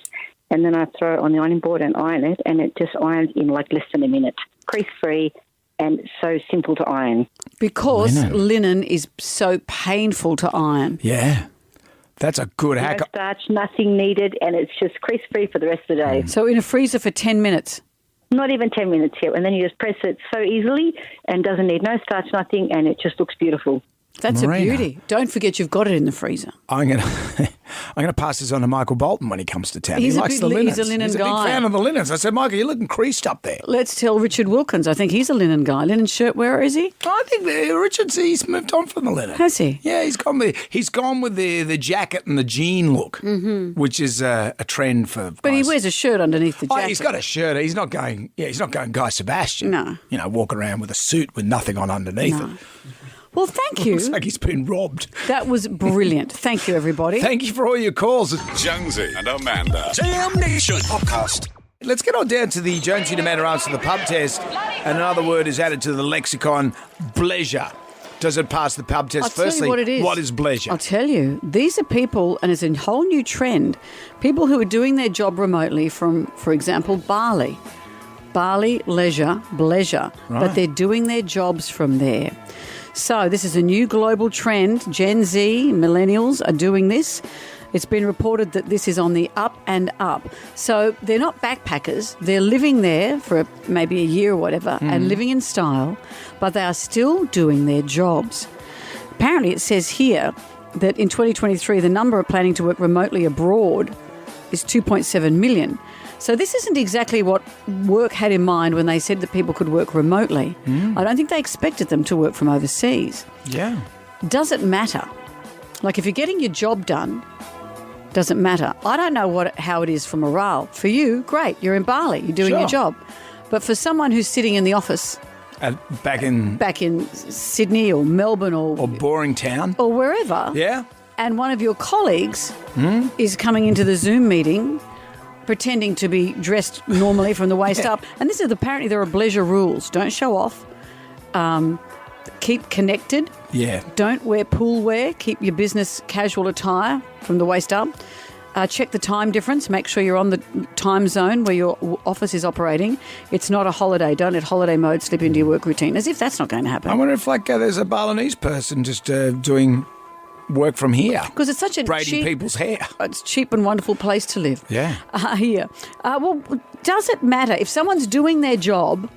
And then I throw it on the ironing board and iron it, and it just irons in like less than a minute. Crease-free and so simple to iron. Because linen is so painful to iron. Yeah. That's a good hack. No starch, nothing needed, and it's just crease-free for the rest of the day. So in a freezer for 10 minutes? Not even 10 minutes here. And then you just press it so easily and doesn't need no starch, nothing, and it just looks beautiful. That's Marina. a beauty. Don't forget you've got it in the freezer. I'm going to pass this on to Michael Bolton when he comes to town. He's he a likes big- the linens. he's a linen He's a guy. big fan of the linens. I said, Michael, you're looking creased up there. Let's tell Richard Wilkins. I think he's a linen guy. Linen shirt wearer, is he? I think Richard's he's moved on from the linen. Has he? Yeah, he's gone with the jacket and the jean look, which is a trend for. But he guys. wears a shirt underneath the jacket. Oh, he's got a shirt. He's not going. Yeah, he's not going Guy Sebastian. No. You know, walking around with a suit with nothing on underneath it. Well, thank you. Looks like he's been robbed. That was brilliant. Thank you, everybody. Thank you for all your calls. Jonesy and Amanda. Jam Nation Podcast. Let's get on down to the Jonesy and Amanda answer the pub test, and another word is added to the lexicon: pleasure. Does it pass the pub test? I'll tell Firstly, you what it is. What is pleasure? I'll tell you. These are people, and it's a whole new trend, people who are doing their job remotely from, for example, Bali. Bali, leisure, pleasure. Right. But they're doing their jobs from there. So this is a new global trend. Gen Z, millennials are doing this. It's been reported that this is on the up and up. So they're not backpackers. They're living there for maybe a year or whatever and living in style, but they are still doing their jobs. Apparently it says here that in 2023, the number of planning to work remotely abroad is 2.7 million. So this isn't exactly what work had in mind when they said that people could work remotely. I don't think they expected them to work from overseas. Yeah. Does it matter? Like if you're getting your job done, doesn't matter. I don't know how it is for morale. For you, great. You're in Bali. You're doing your job. But for someone who's sitting in the office Back in Sydney or Melbourne or boring town or wherever, yeah, and one of your colleagues is coming into the Zoom meeting pretending to be dressed normally from the waist up. And this is apparently there are bleisure rules. Don't show off. Keep connected. Yeah. Don't wear pool wear. Keep your business casual attire from the waist up. Check the time difference. Make sure you're on the time zone where your office is operating. It's not a holiday. Don't let holiday mode slip into your work routine, as if that's not going to happen. I wonder if there's a Balinese person just doing work from here. Because it's such a braiding people's hair. It's a cheap and wonderful place to live. Yeah. Here. Well, does it matter if someone's doing their job?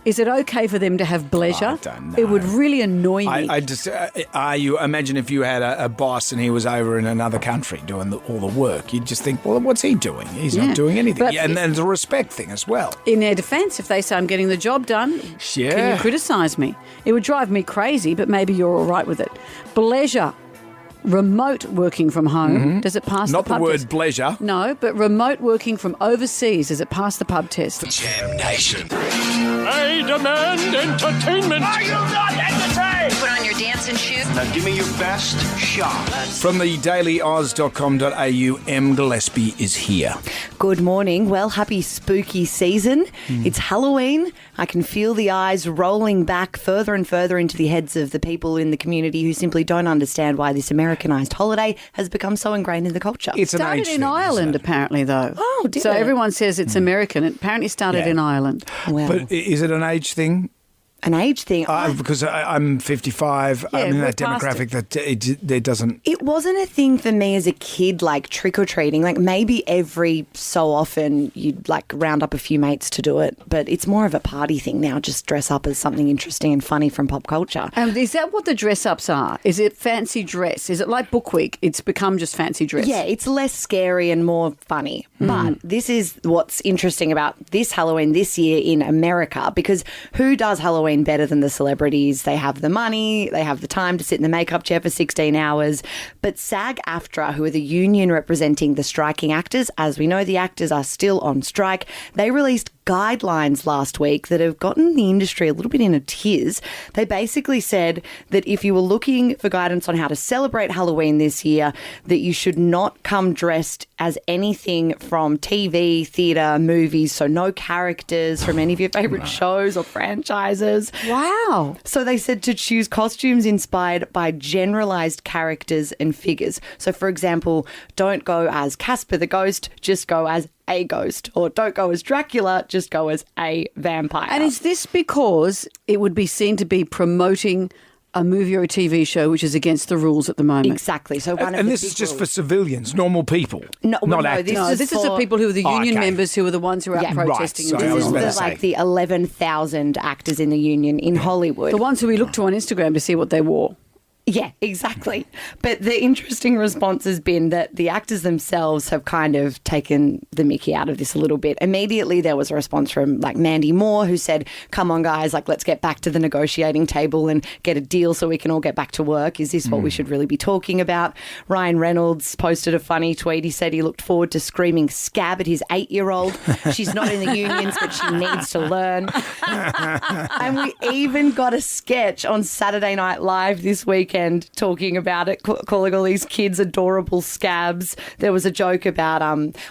Is it okay for them to have bleisure? I don't know. It would really annoy me. I just imagine if you had a boss and he was over in another country doing all the work, you'd just think, well, what's he doing? He's not doing anything. But and there's a respect thing as well. In their defence, if they say I'm getting the job done, can you criticise me? It would drive me crazy, but maybe you're all right with it. Bleisure. Remote working from home, does it pass Not the pub the word test? bleisure. No, but remote working from overseas, does it pass the pub test? Jam Nation. I demand entertainment. Are you not entertained? Put on your dancing shoes. Now give me your best shot. From the dailyoz.com.au, M. Gillespie is here. Good morning. Well, happy spooky season. It's Halloween. I can feel the eyes rolling back further and further into the heads of the people in the community who simply don't understand why this Americanized holiday has become so ingrained in the culture. It's an started age in thing, Ireland, apparently, though. Oh, did So it? everyone says it's American. It apparently started in Ireland. Well, But is it an age thing? an age thing. Because I'm 55. Yeah, I'm in we're that past demographic that it doesn't. It wasn't a thing for me as a kid, like trick-or-treating. Like maybe every so often you'd like round up a few mates to do it. But it's more of a party thing now, just dress up as something interesting and funny from pop culture. And is that what the dress-ups are? Is it fancy dress? Is it like Book Week? It's become just fancy dress? Yeah, it's less scary and more funny. But this is what's interesting about this Halloween this year in America, because who does Halloween better than the celebrities? They have the money, they have the time to sit in the makeup chair for 16 hours. But SAG-AFTRA, who are the union representing the striking actors, as we know the actors are still on strike, they released guidelines last week that have gotten the industry a little bit in a tiz. They basically said that if you were looking for guidance on how to celebrate Halloween this year, that you should not come dressed as anything from TV, theatre, movies, so no characters from any of your favourite shows or franchises. Wow. So they said to choose costumes inspired by generalised characters and figures. So, for example, don't go as Casper the Ghost, just go as a ghost, or don't go as Dracula, just go as a vampire. And is this because it would be seen to be promoting a movie or a TV show which is against the rules at the moment? Exactly. So And this is just for civilians, normal people, not actors. This is the people who are the union members who are the ones who are out protesting. Right. This is like the 11,000 actors in the union in Hollywood. The ones who we look to on Instagram to see what they wore. Yeah, exactly. But the interesting response has been that the actors themselves have kind of taken the mickey out of this a little bit. Immediately there was a response from like Mandy Moore, who said, come on guys, like let's get back to the negotiating table and get a deal so we can all get back to work. Is this what we should really be talking about? Ryan Reynolds posted a funny tweet. He said he looked forward to screaming scab at his 8-year-old. She's not in the unions, but she needs to learn. And we even got a sketch on Saturday Night Live this weekend talking about it, calling all these kids adorable scabs. There was a joke about,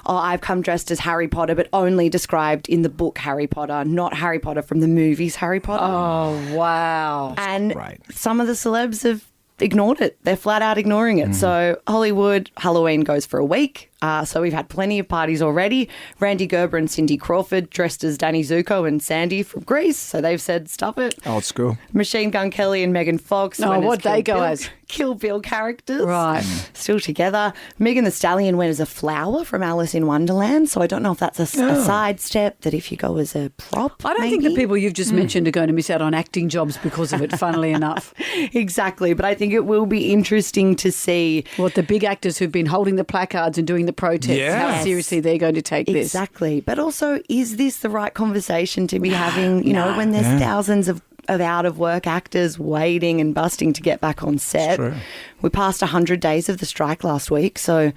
I've come dressed as Harry Potter, but only described in the book Harry Potter, not Harry Potter from the movies Harry Potter. Oh, wow. And some of the celebs have ignored it. They're flat out ignoring it. So Hollywood, Halloween goes for a week. So we've had plenty of parties already. Randy Gerber and Cindy Crawford dressed as Danny Zuko and Sandy from Grease. So they've said, stop it. Old school. Machine Gun Kelly and Megan Fox. Oh, went as what they go as? Kill Bill characters. Right. Still together. Megan Thee Stallion went as a flower from Alice in Wonderland. So I don't know if that's a sidestep, that if you go as a prop. I don't think the people you've just mentioned are going to miss out on acting jobs because of it, funnily enough. Exactly. But I think it will be interesting to see what the big actors who've been holding the placards and doing the protests, how seriously they're going to take this. Exactly. But also, is this the right conversation to be having, you know, when there's thousands of of out of work actors waiting and busting to get back on set. True. We passed 100 days of the strike last week, so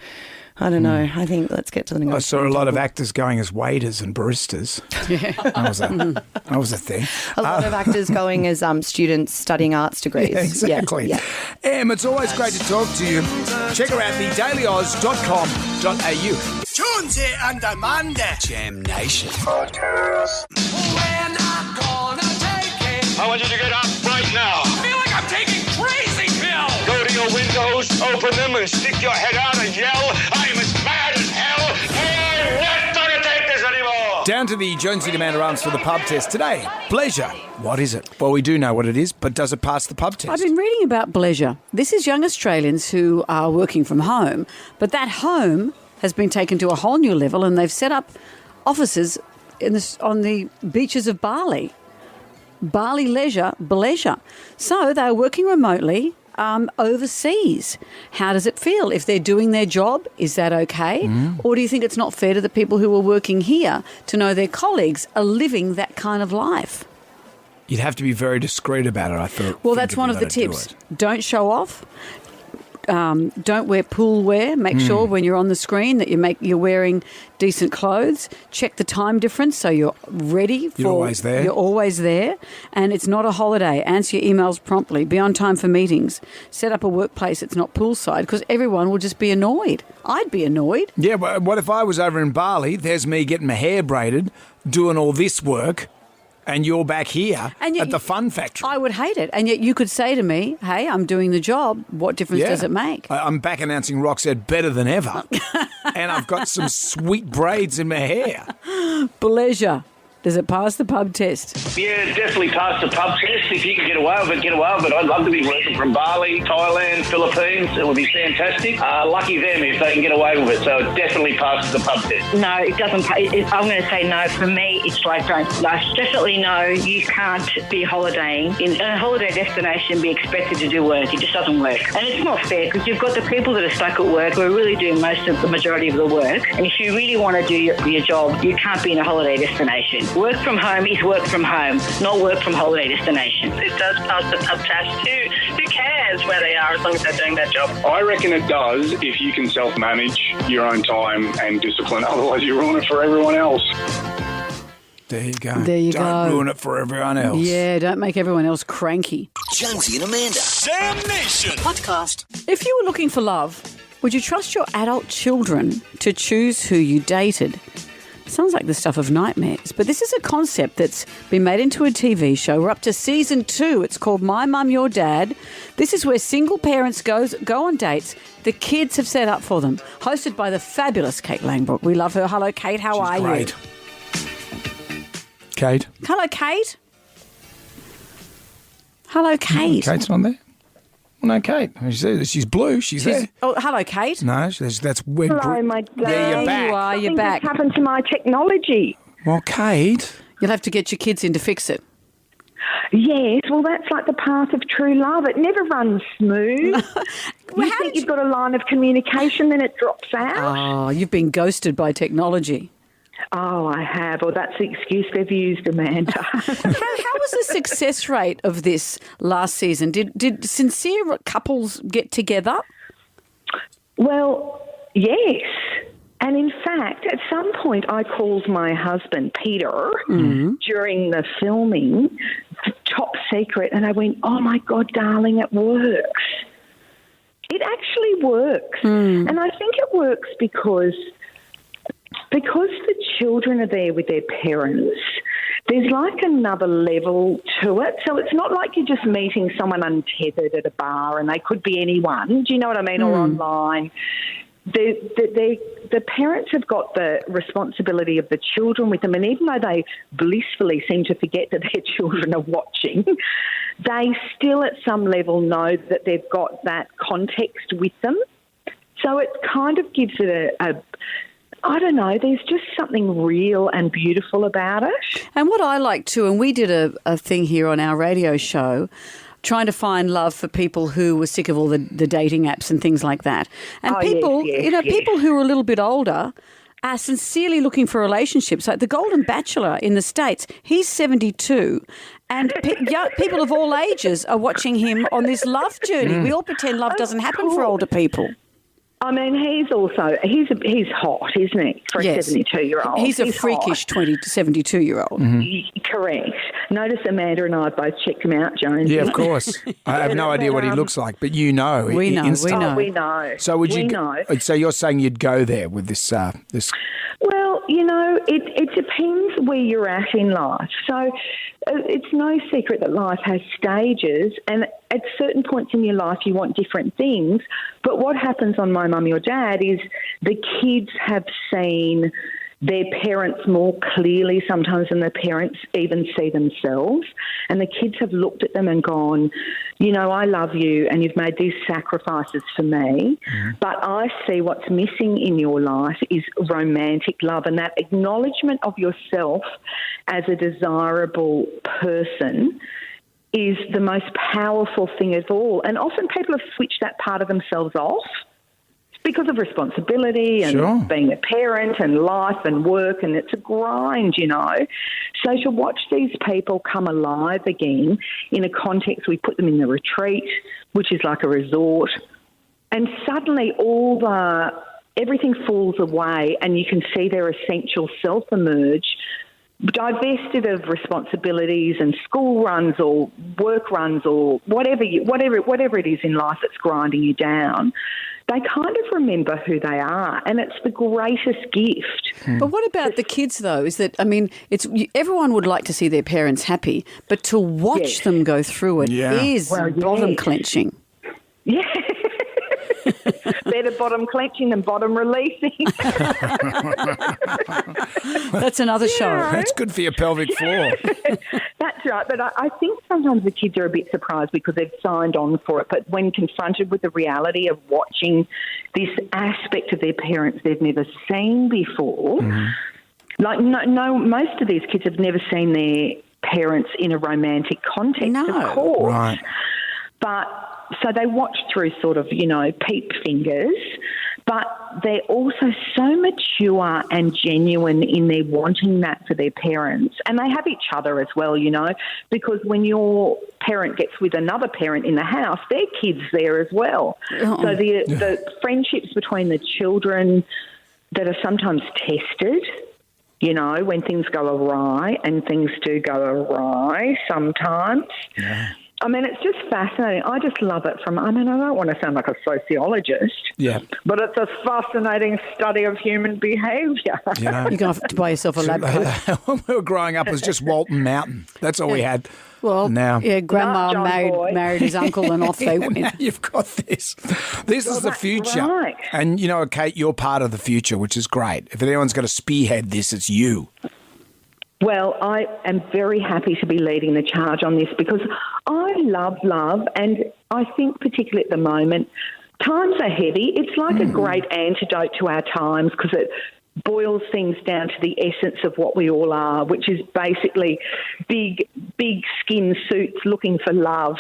I don't know. I think let's get to the I saw a lot of actors going as waiters and baristas. Yeah. That was a thing. A lot of actors going as students studying arts degrees. Yeah, exactly. Yeah. Em, it's always great to talk to you. Check her out, thedailyos.com.au. Jonesy and Amanda. Jam Nation. Podcast. I want you to get up right now. I feel like I'm taking crazy pills. Go to your windows, open them, and stick your head out and yell, I am as mad as hell. I'm not going to take this anymore. Down to the Jonesy and Amanda answer for the pub test today. Pleasure. What is it? Well, we do know what it is, but does it pass the pub test? I've been reading about pleasure. This is young Australians who are working from home, but that home has been taken to a whole new level, and they've set up offices on the beaches of Bali. Bali leisure, bleisure. So they're working remotely overseas. How does it feel? If they're doing their job, is that okay? Or do you think it's not fair to the people who are working here to know their colleagues are living that kind of life? You'd have to be very discreet about it, I thought. Well, that's one of the tips. Don't show off. Don't wear pool wear. Make sure when you're on the screen that you're wearing decent clothes. Check the time difference so you're ready. You're always there. You're always there. And it's not a holiday. Answer your emails promptly. Be on time for meetings. Set up a workplace that's not poolside because everyone will just be annoyed. I'd be annoyed. Yeah, but what if I was over in Bali, there's me getting my hair braided, doing all this work, and you're back here at the fun factory. I would hate it. And yet you could say to me, hey, I'm doing the job. What difference does it make? I'm back announcing Roxette better than ever. And I've got some sweet braids in my hair. Pleasure. Does it pass the pub test? Yeah, definitely pass the pub test. If you can get away with it, get away with it. I'd love to be working from Bali, Thailand, Philippines. It would be fantastic. Lucky them if they can get away with it. So it definitely passes the pub test. No, it doesn't. I'm going to say no. For me, it's like definitely no. You can't be holidaying in a holiday destination, be expected to do work. It just doesn't work, and it's not fair because you've got the people that are stuck at work who are really doing the majority of the work. And if you really want to do your job, you can't be in a holiday destination. Work from home is work from home, not work from holiday destination. It does pass the pub test. Who cares where they are as long as they're doing their job? I reckon it does if you can self-manage your own time and discipline. Otherwise, you ruin it for everyone else. There you go. There you go. Don't ruin it for everyone else. Yeah, don't make everyone else cranky. Jonesy and Amanda. Jam Nation. Podcast. If you were looking for love, would you trust your adult children to choose who you dated? Sounds like the stuff of nightmares, but this is a concept that's been made into a TV show. We're up to season 2. It's called My Mum, Your Dad. This is where single parents go on dates the kids have set up for them. Hosted by the fabulous Kate Langbrook. We love her. Hello, Kate. How are Great. you? Kate. Hello, Kate. Hello, Kate. Kate's not there? Well, no, Kate. She's blue. She's there. Oh, hello, Kate. No, that's when. Hello, my dad. Yeah, you're back. You're back. What's happened to my technology? Well, Kate. You'll have to get your kids in to fix it. Yes, well, that's like the path of true love. It never runs smooth. You think you've got a line of communication, then it drops out. Oh, you've been ghosted by technology. Oh, I have. Well, that's the excuse they've used, Amanda. How was the success rate of this last season? Did sincere couples get together? Well, yes. And in fact, at some point I called my husband, Peter, during the filming, top secret, and I went, oh, my God, darling, it works. It actually works. And I think it works because the children are there with their parents, there's like another level to it. So it's not like you're just meeting someone untethered at a bar and they could be anyone. Do you know what I mean? Or online. The parents have got the responsibility of the children with them, and even though they blissfully seem to forget that their children are watching, they still at some level know that they've got that context with them. So it kind of gives it I don't know, there's just something real and beautiful about it. And what I like too, and we did a thing here on our radio show, trying to find love for people who were sick of all the dating apps and things like that. And people who are a little bit older are sincerely looking for relationships. Like the Golden Bachelor in the States, he's 72 And people of all ages are watching him on this love journey. We all pretend love doesn't happen for older people. I mean, he's hot, isn't he, for a 72-year-old? He's a freakish 20 to 72-year-old. Mm-hmm. Correct. Notice Amanda and I both checked him out, Jones. Yeah, of course. I have no idea what he looks like, but you know. We know. We know. So So you're saying you'd go there with this? Well, it depends where you're at in life. So it's no secret that life has stages, and at certain points in your life you want different things. But what happens on My Mummy or Dad is the kids have seen their parents more clearly sometimes than their parents even see themselves. And the kids have looked at them and gone, I love you and you've made these sacrifices for me, but I see what's missing in your life is romantic love, and that acknowledgement of yourself as a desirable person is the most powerful thing of all. And often people have switched that part of themselves off because of responsibility and being a parent and life and work, and it's a grind, So to watch these people come alive again in a context, we put them in the retreat, which is like a resort, and suddenly everything falls away and you can see their essential self emerge, divested of responsibilities and school runs or work runs or whatever it is in life that's grinding you down. They kind of remember who they are, and it's the greatest gift. But what about the kids, though? Is that, everyone would like to see their parents happy, but to watch them go through it is bottom clenching. Yeah. Better bottom clenching than bottom releasing. That's another show. That's good for your pelvic floor. That's right. But I think sometimes the kids are a bit surprised because they've signed on for it. But when confronted with the reality of watching this aspect of their parents they've never seen before, most of these kids have never seen their parents in a romantic context, of course. Right. But so they watch through sort of, peep fingers, but they're also so mature and genuine in their wanting that for their parents. And they have each other as well, because when your parent gets with another parent in the house, their kid's there as well. So the friendships between the children that are sometimes tested, when things go awry, and things do go awry sometimes. Yeah. It's just fascinating. I just love it I don't want to sound like a sociologist, but it's a fascinating study of human behaviour. You're going to have to buy yourself a lab coat. When we were growing up, it was just Walton Mountain. That's all we had. Well, now, Grandma married his uncle and off they went. Now you've got this. This is the future. Right. And, Kate, you're part of the future, which is great. If anyone's going to spearhead this, it's you. Well, I am very happy to be leading the charge on this because I love love, and I think particularly at the moment, times are heavy. It's like a great antidote to our times because it boils things down to the essence of what we all are, which is basically big skin suits looking for love.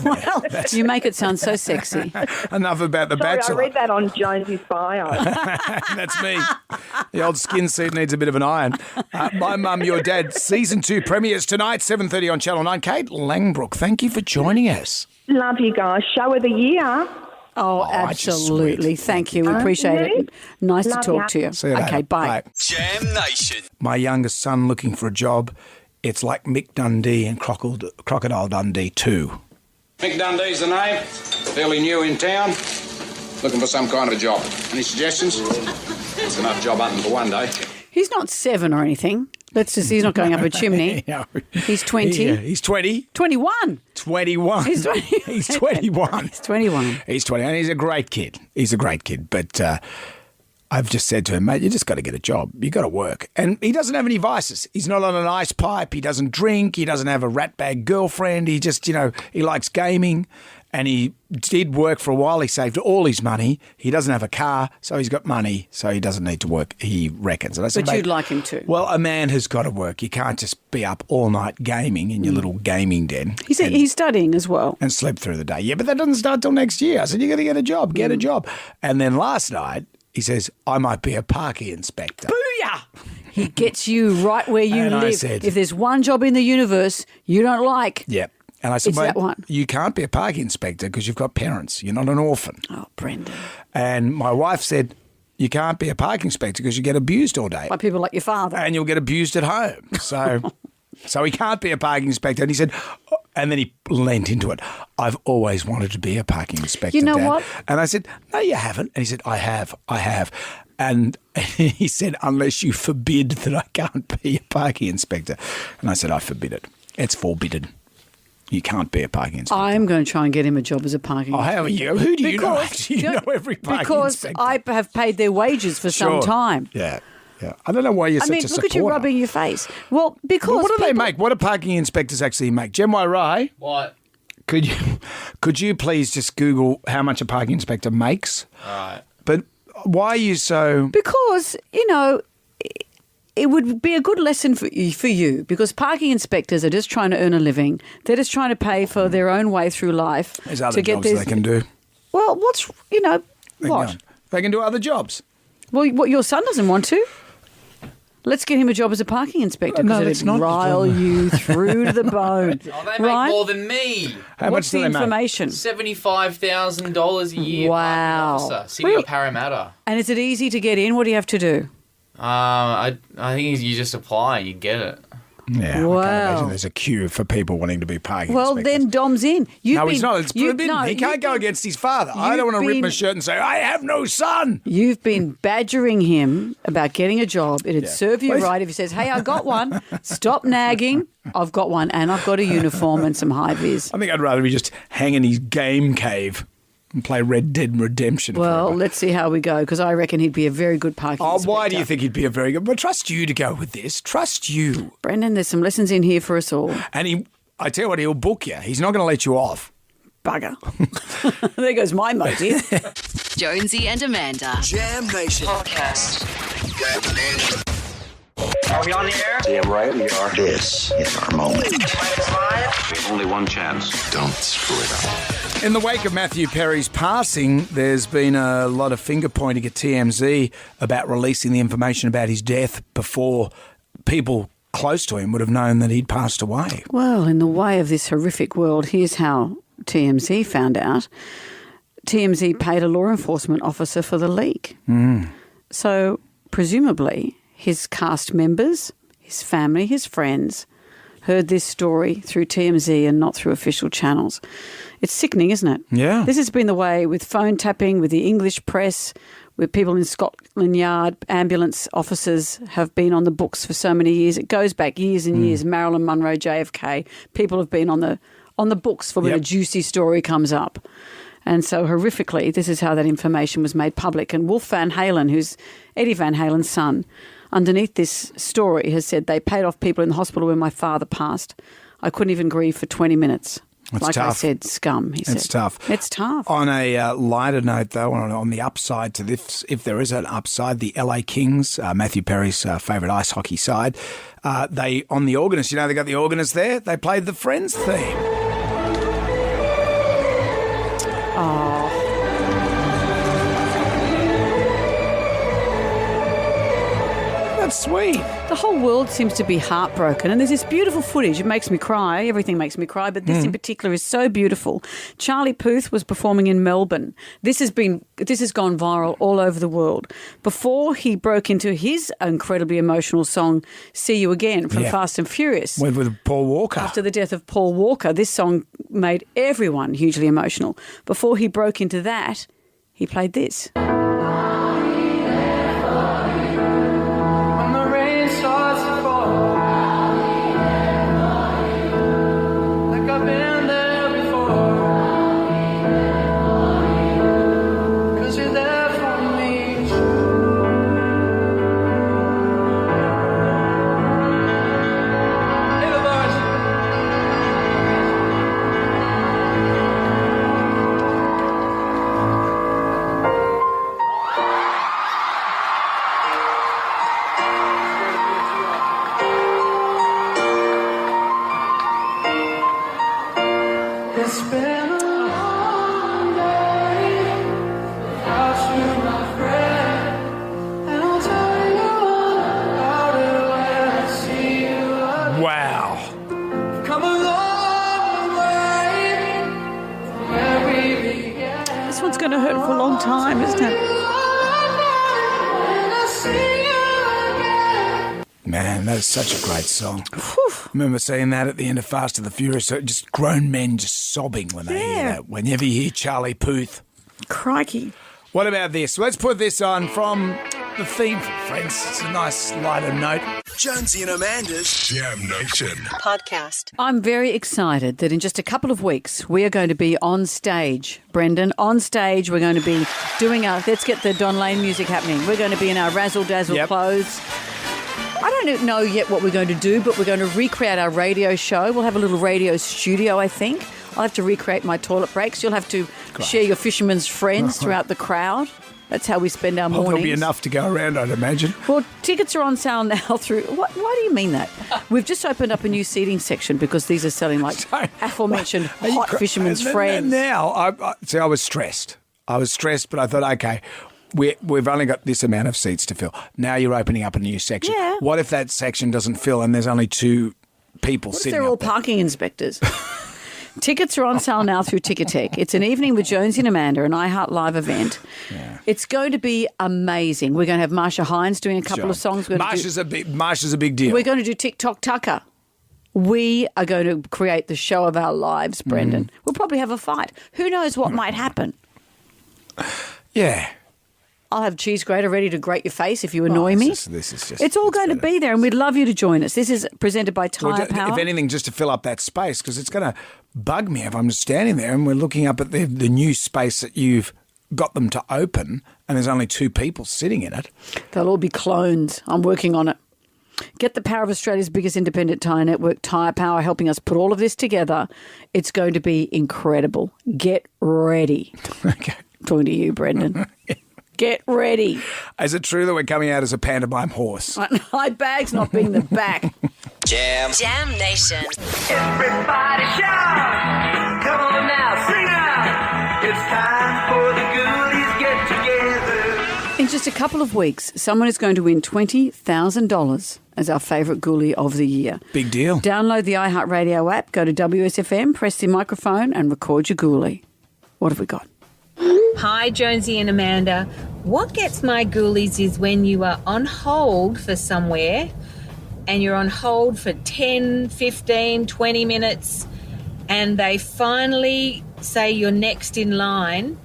Well, you make it sound so sexy. Enough about the Bachelor. I read that on Jonesy's bio. That's me. The old skin suit needs a bit of an iron. My Mum, Your Dad, Season 2 premieres tonight, 7:30 on Channel 9. Kate Langbrook, thank you for joining us. Love you guys. Show of the year. Oh, absolutely. Thank you. We appreciate it. Nice to talk to you. See you later. Okay, bye. Jam Nation. My youngest son looking for a job. It's like Mick Dundee and Crocodile Dundee 2. Mick Dundee's the name. Fairly new in town. Looking for some kind of a job. Any suggestions? It's enough job hunting for one day. He's not 7 or anything. He's not going up a chimney. No. He's 20. Yeah, he's 20. 21. 21. He's 20. He's 21. He's 21. He's 20, and he's a great kid. But I've just said to him, mate, you just got to get a job. You got to work. And he doesn't have any vices. He's not on an ice pipe. He doesn't drink. He doesn't have a ratbag girlfriend. He just, he likes gaming. And he did work for a while. He saved all his money. He doesn't have a car, so he's got money, so he doesn't need to work, he reckons. And I said, but you'd like him to. Well, a man has got to work. You can't just be up all night gaming in your little gaming den. He's studying as well. And sleep through the day. Yeah, but that doesn't start till next year. I said, you got to get a job. And then last night, he says, I might be a parking inspector. Booyah! He gets you right where you And I live. said- If there's one job in the universe you don't like, Yeah. And I said, It's mate, that one. you can't be a parking inspector because you've got parents. You're not an orphan. Oh, Brendan. And my wife said, you can't be a parking inspector because you get abused all day. By people like your father. And you'll get abused at home. So he can't be a parking inspector. And he said, and then he leant into it. I've always wanted to be a parking inspector, You know Dad. what? And I said, no, you haven't. And he said, I have. And he said, unless you forbid that I can't be a parking inspector. And I said, I forbid it. It's forbidden. You can't be a parking inspector. I'm going to try and get him a job as a parking inspector. how are you? Who do you know? Because- You know every parking Because inspector. I have paid their wages for some Sure. time. Yeah. I don't know why you're I such mean, a look supporter. at you rubbing your face. Well, because Well, what do they people- make? What do parking inspectors actually make? Jem Ray, What? could you please just Google how much a parking inspector makes? All right. But why are you so... Because, it would be a good lesson for you because parking inspectors are just trying to earn a living. They're just trying to pay for their own way through life. There's other to get jobs these- they can do. Well, what? They can do other jobs. Well, what your son doesn't want to. Let's get him a job as a parking inspector No, because that's it'd not the rile job. you through to the bone. Oh, they make right? more than me. How What's much do the they make? information? $75,000 a year. Wow. Parking officer, City of Parramatta. And is it easy to get in? What do you have to do? I think you just apply, you get it. Yeah, I Wow. can't imagine there's a queue for people wanting to be parking Well, inspectors. then Dom's in. No, he's not. It's forbidden. He can't go against his father. I don't want to rip my shirt and say, I have no son. You've been badgering him about getting a job. It'd serve you Well, right if he says, hey, I got one. Stop nagging. I've got one and I've got a uniform and some high vis. I think I'd rather he just hang in his game cave and play Red Dead Redemption. Well, forever. let's see how we go because I reckon he'd be a very good parking Oh, inspector. why do you think he'd be a very good... But trust you to go with this. Trust you. Brendan, there's some lessons in here for us all. And I tell you what, he'll book you. He's not going to let you off. Bugger. There goes my motive. Jonesy and Amanda. Jam Nation Podcast. Are we on the air? Damn right we are. This is our moment. We have only one chance. Don't screw it up. In the wake of Matthew Perry's passing, there's been a lot of finger-pointing at TMZ about releasing the information about his death before people close to him would have known that he'd passed away. Well, in the way of this horrific world, here's how TMZ found out. TMZ paid a law enforcement officer for the leak. So, presumably, his cast members, his family, his friends heard this story through TMZ and not through official channels. It's sickening, isn't it? Yeah. This has been the way with phone tapping, with the English press, with people in Scotland Yard, ambulance officers have been on the books for so many years. It goes back years and years. Marilyn Monroe, JFK, people have been on the books for when a juicy story comes up. And so horrifically, this is how that information was made public. And Wolf Van Halen, who's Eddie Van Halen's son, underneath this story has said they paid off people in the hospital when my father passed. I couldn't even grieve for 20 minutes. That's like I tough. said, scum, he said. It's tough. It's tough. On a lighter note, though, on the upside to this, if there is an upside, the LA Kings, Matthew Perry's favourite ice hockey side, they, on the organist, they got the organist there, they played the Friends theme. Oh. That's sweet. The whole world seems to be heartbroken, and there's this beautiful footage. It makes me cry. Everything makes me cry, but this in particular is so beautiful. Charlie Puth was performing in Melbourne. This has gone viral all over the world. Before he broke into his incredibly emotional song "See You Again" from Fast and Furious. Went with Paul Walker. After the death of Paul Walker, this song made everyone hugely emotional. Before he broke into that, he played this. It's been a long day without you, my friend, and I'll tell you all about it heard it for a long time, isn't it? Man, that is such a great song. I remember seeing that at the end of Fast and the Furious. So just grown men just sobbing when they hear that. Whenever you hear Charlie Puth. Crikey. What about this? Let's put this on from the theme for Friends. It's a nice lighter note. Jonesy and Amanda's Jam Nation podcast. I'm very excited that in just a couple of weeks we are going to be on stage, Brendan. On stage, we're going to be doing let's get the Don Lane music happening. We're going to be in our razzle-dazzle clothes. I don't know yet what we're going to do, but we're going to recreate our radio show. We'll have a little radio studio, I think. I'll have to recreate my toilet breaks. You'll have to share your fisherman's friends throughout the crowd. That's how we spend our mornings. There'll be enough to go around, I'd imagine. Well, tickets are on sale now through... Why do you mean that? We've just opened up a new seating section because these are selling like aforementioned hot fisherman's friends. Now, I was stressed. But I thought, okay, we've only got this amount of seats to fill. Now you're opening up a new section. Yeah. What if that section doesn't fill and there's only 2 people sitting they're all up there? parking inspectors. Tickets are on sale now through Ticketek. It's an evening with Jonesy and Amanda, an iHeart Live event. Yeah. It's going to be amazing. We're going to have Marsha Hines doing a couple of songs. Marsha's a big deal. We're going to do TikTok Tucker. We are going to create the show of our lives, Brendan. We'll probably have a fight. Who knows what might happen? Yeah. I'll have cheese grater ready to grate your face if you annoy me. This is just... It's all going to be there, and we'd love you to join us. This is presented by Tyre Power. If anything, just to fill up that space, because it's going to bug me if I'm just standing there and we're looking up at the new space that you've got them to open and there's only 2 people sitting in it. They'll all be clones. I'm working on it. Get the power of Australia's biggest independent tyre network, Tyre Power, helping us put all of this together. It's going to be incredible. Get ready. Okay. Talking to you, Brendan. Get ready. Is it true that we're coming out as a pantomime horse? High bags not being the back. Jam Nation. Everybody shout! Come on now, sing out! It's time for the Ghoulies get together. In just a couple of weeks, someone is going to win $20,000 as our favourite ghoulie of the year. Big deal. Download the iHeartRadio app, go to WSFM, press the microphone and record your ghoulie. What have we got? Hi, Jonesy and Amanda. What gets my ghoulies is when you are on hold for somewhere and you're on hold for 10, 15, 20 minutes and they finally say you're next in line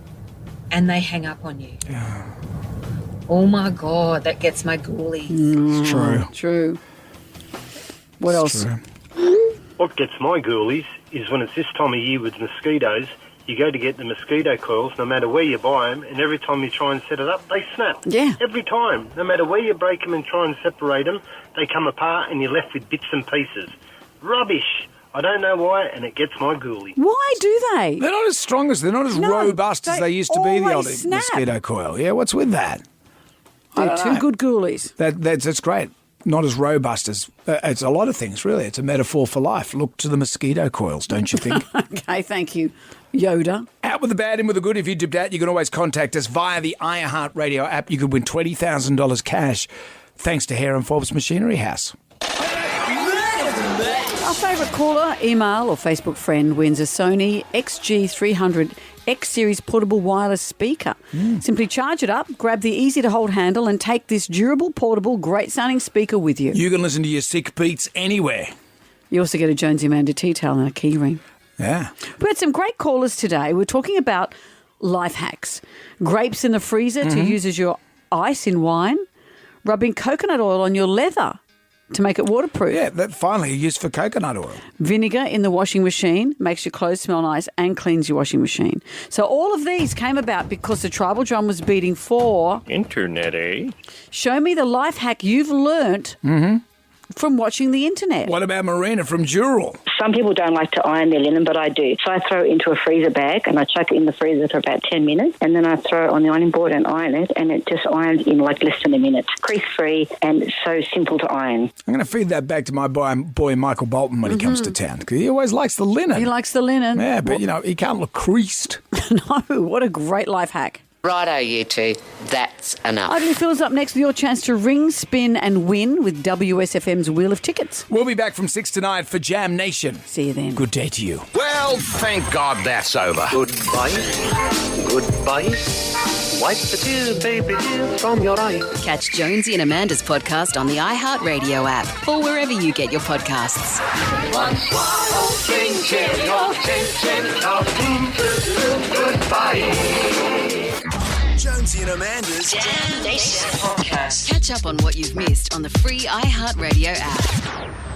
and they hang up on you. Yeah. Oh, my God, that gets my ghoulies. It's true. True. What else? What gets my ghoulies is when it's this time of year with mosquitoes. You go to get the mosquito coils, no matter where you buy them, and every time you try and set it up, they snap. Yeah. Every time. No matter where you break them and try and separate them, they come apart and you're left with bits and pieces. Rubbish. I don't know why, and it gets my ghoulie. Why do they? They're not as robust as they used to be, the old mosquito coil. Yeah, what's with that? They're 2 good ghoulies. That's great. Not as robust as... it's a lot of things, really. It's a metaphor for life. Look to the mosquito coils, don't you think? Okay, thank you, Yoda. Out with the bad, in with the good. If you dipped out, you can always contact us via the iHeartRadio app. You could win $20,000 cash thanks to Hare and Forbes Machinery House. Our favourite caller, email or Facebook friend wins a Sony XG300 X-Series portable wireless speaker. Simply charge it up, grab the easy-to-hold handle and take this durable, portable, great-sounding speaker with you. You can listen to your sick beats anywhere. You also get a Jonesy Amanda tea towel and a key ring. Yeah. We had some great callers today. We're talking about life hacks. Grapes in the freezer to use as your ice in wine. Rubbing coconut oil on your leather to make it waterproof. Yeah, that finally used for coconut oil. Vinegar in the washing machine makes your clothes smell nice and cleans your washing machine. So all of these came about because the tribal drum was beating for... Internet, eh? Show me the life hack you've learnt from watching the internet. What about Marina from Dural? Some people don't like to iron their linen, but I do. So I throw it into a freezer bag and I chuck it in the freezer for about 10 minutes and then I throw it on the ironing board and iron it and it just irons in like less than a minute. Crease-free and so simple to iron. I'm going to feed that back to my boy Michael Bolton when he comes to town because he always likes the linen. He likes the linen. Yeah, but, he can't look creased. No, what a great life hack. Righto, you two. That's enough. Idly Phil's up next with your chance to ring, spin and win with WSFM's Wheel of Tickets. We'll be back from 6 to 9 for Jam Nation. See you then. Good day to you. Well, thank God that's over. Goodbye. Goodbye. Wipe the tears, baby, dear, from your eye. Catch Jonesy and Amanda's podcast on the iHeartRadio app or wherever you get your podcasts. One swallow, ching, cheerio, ching, ching, goodbye. Jonesy and Amanda's Jam Nation podcast. Catch up on what you've missed on the free iHeartRadio app.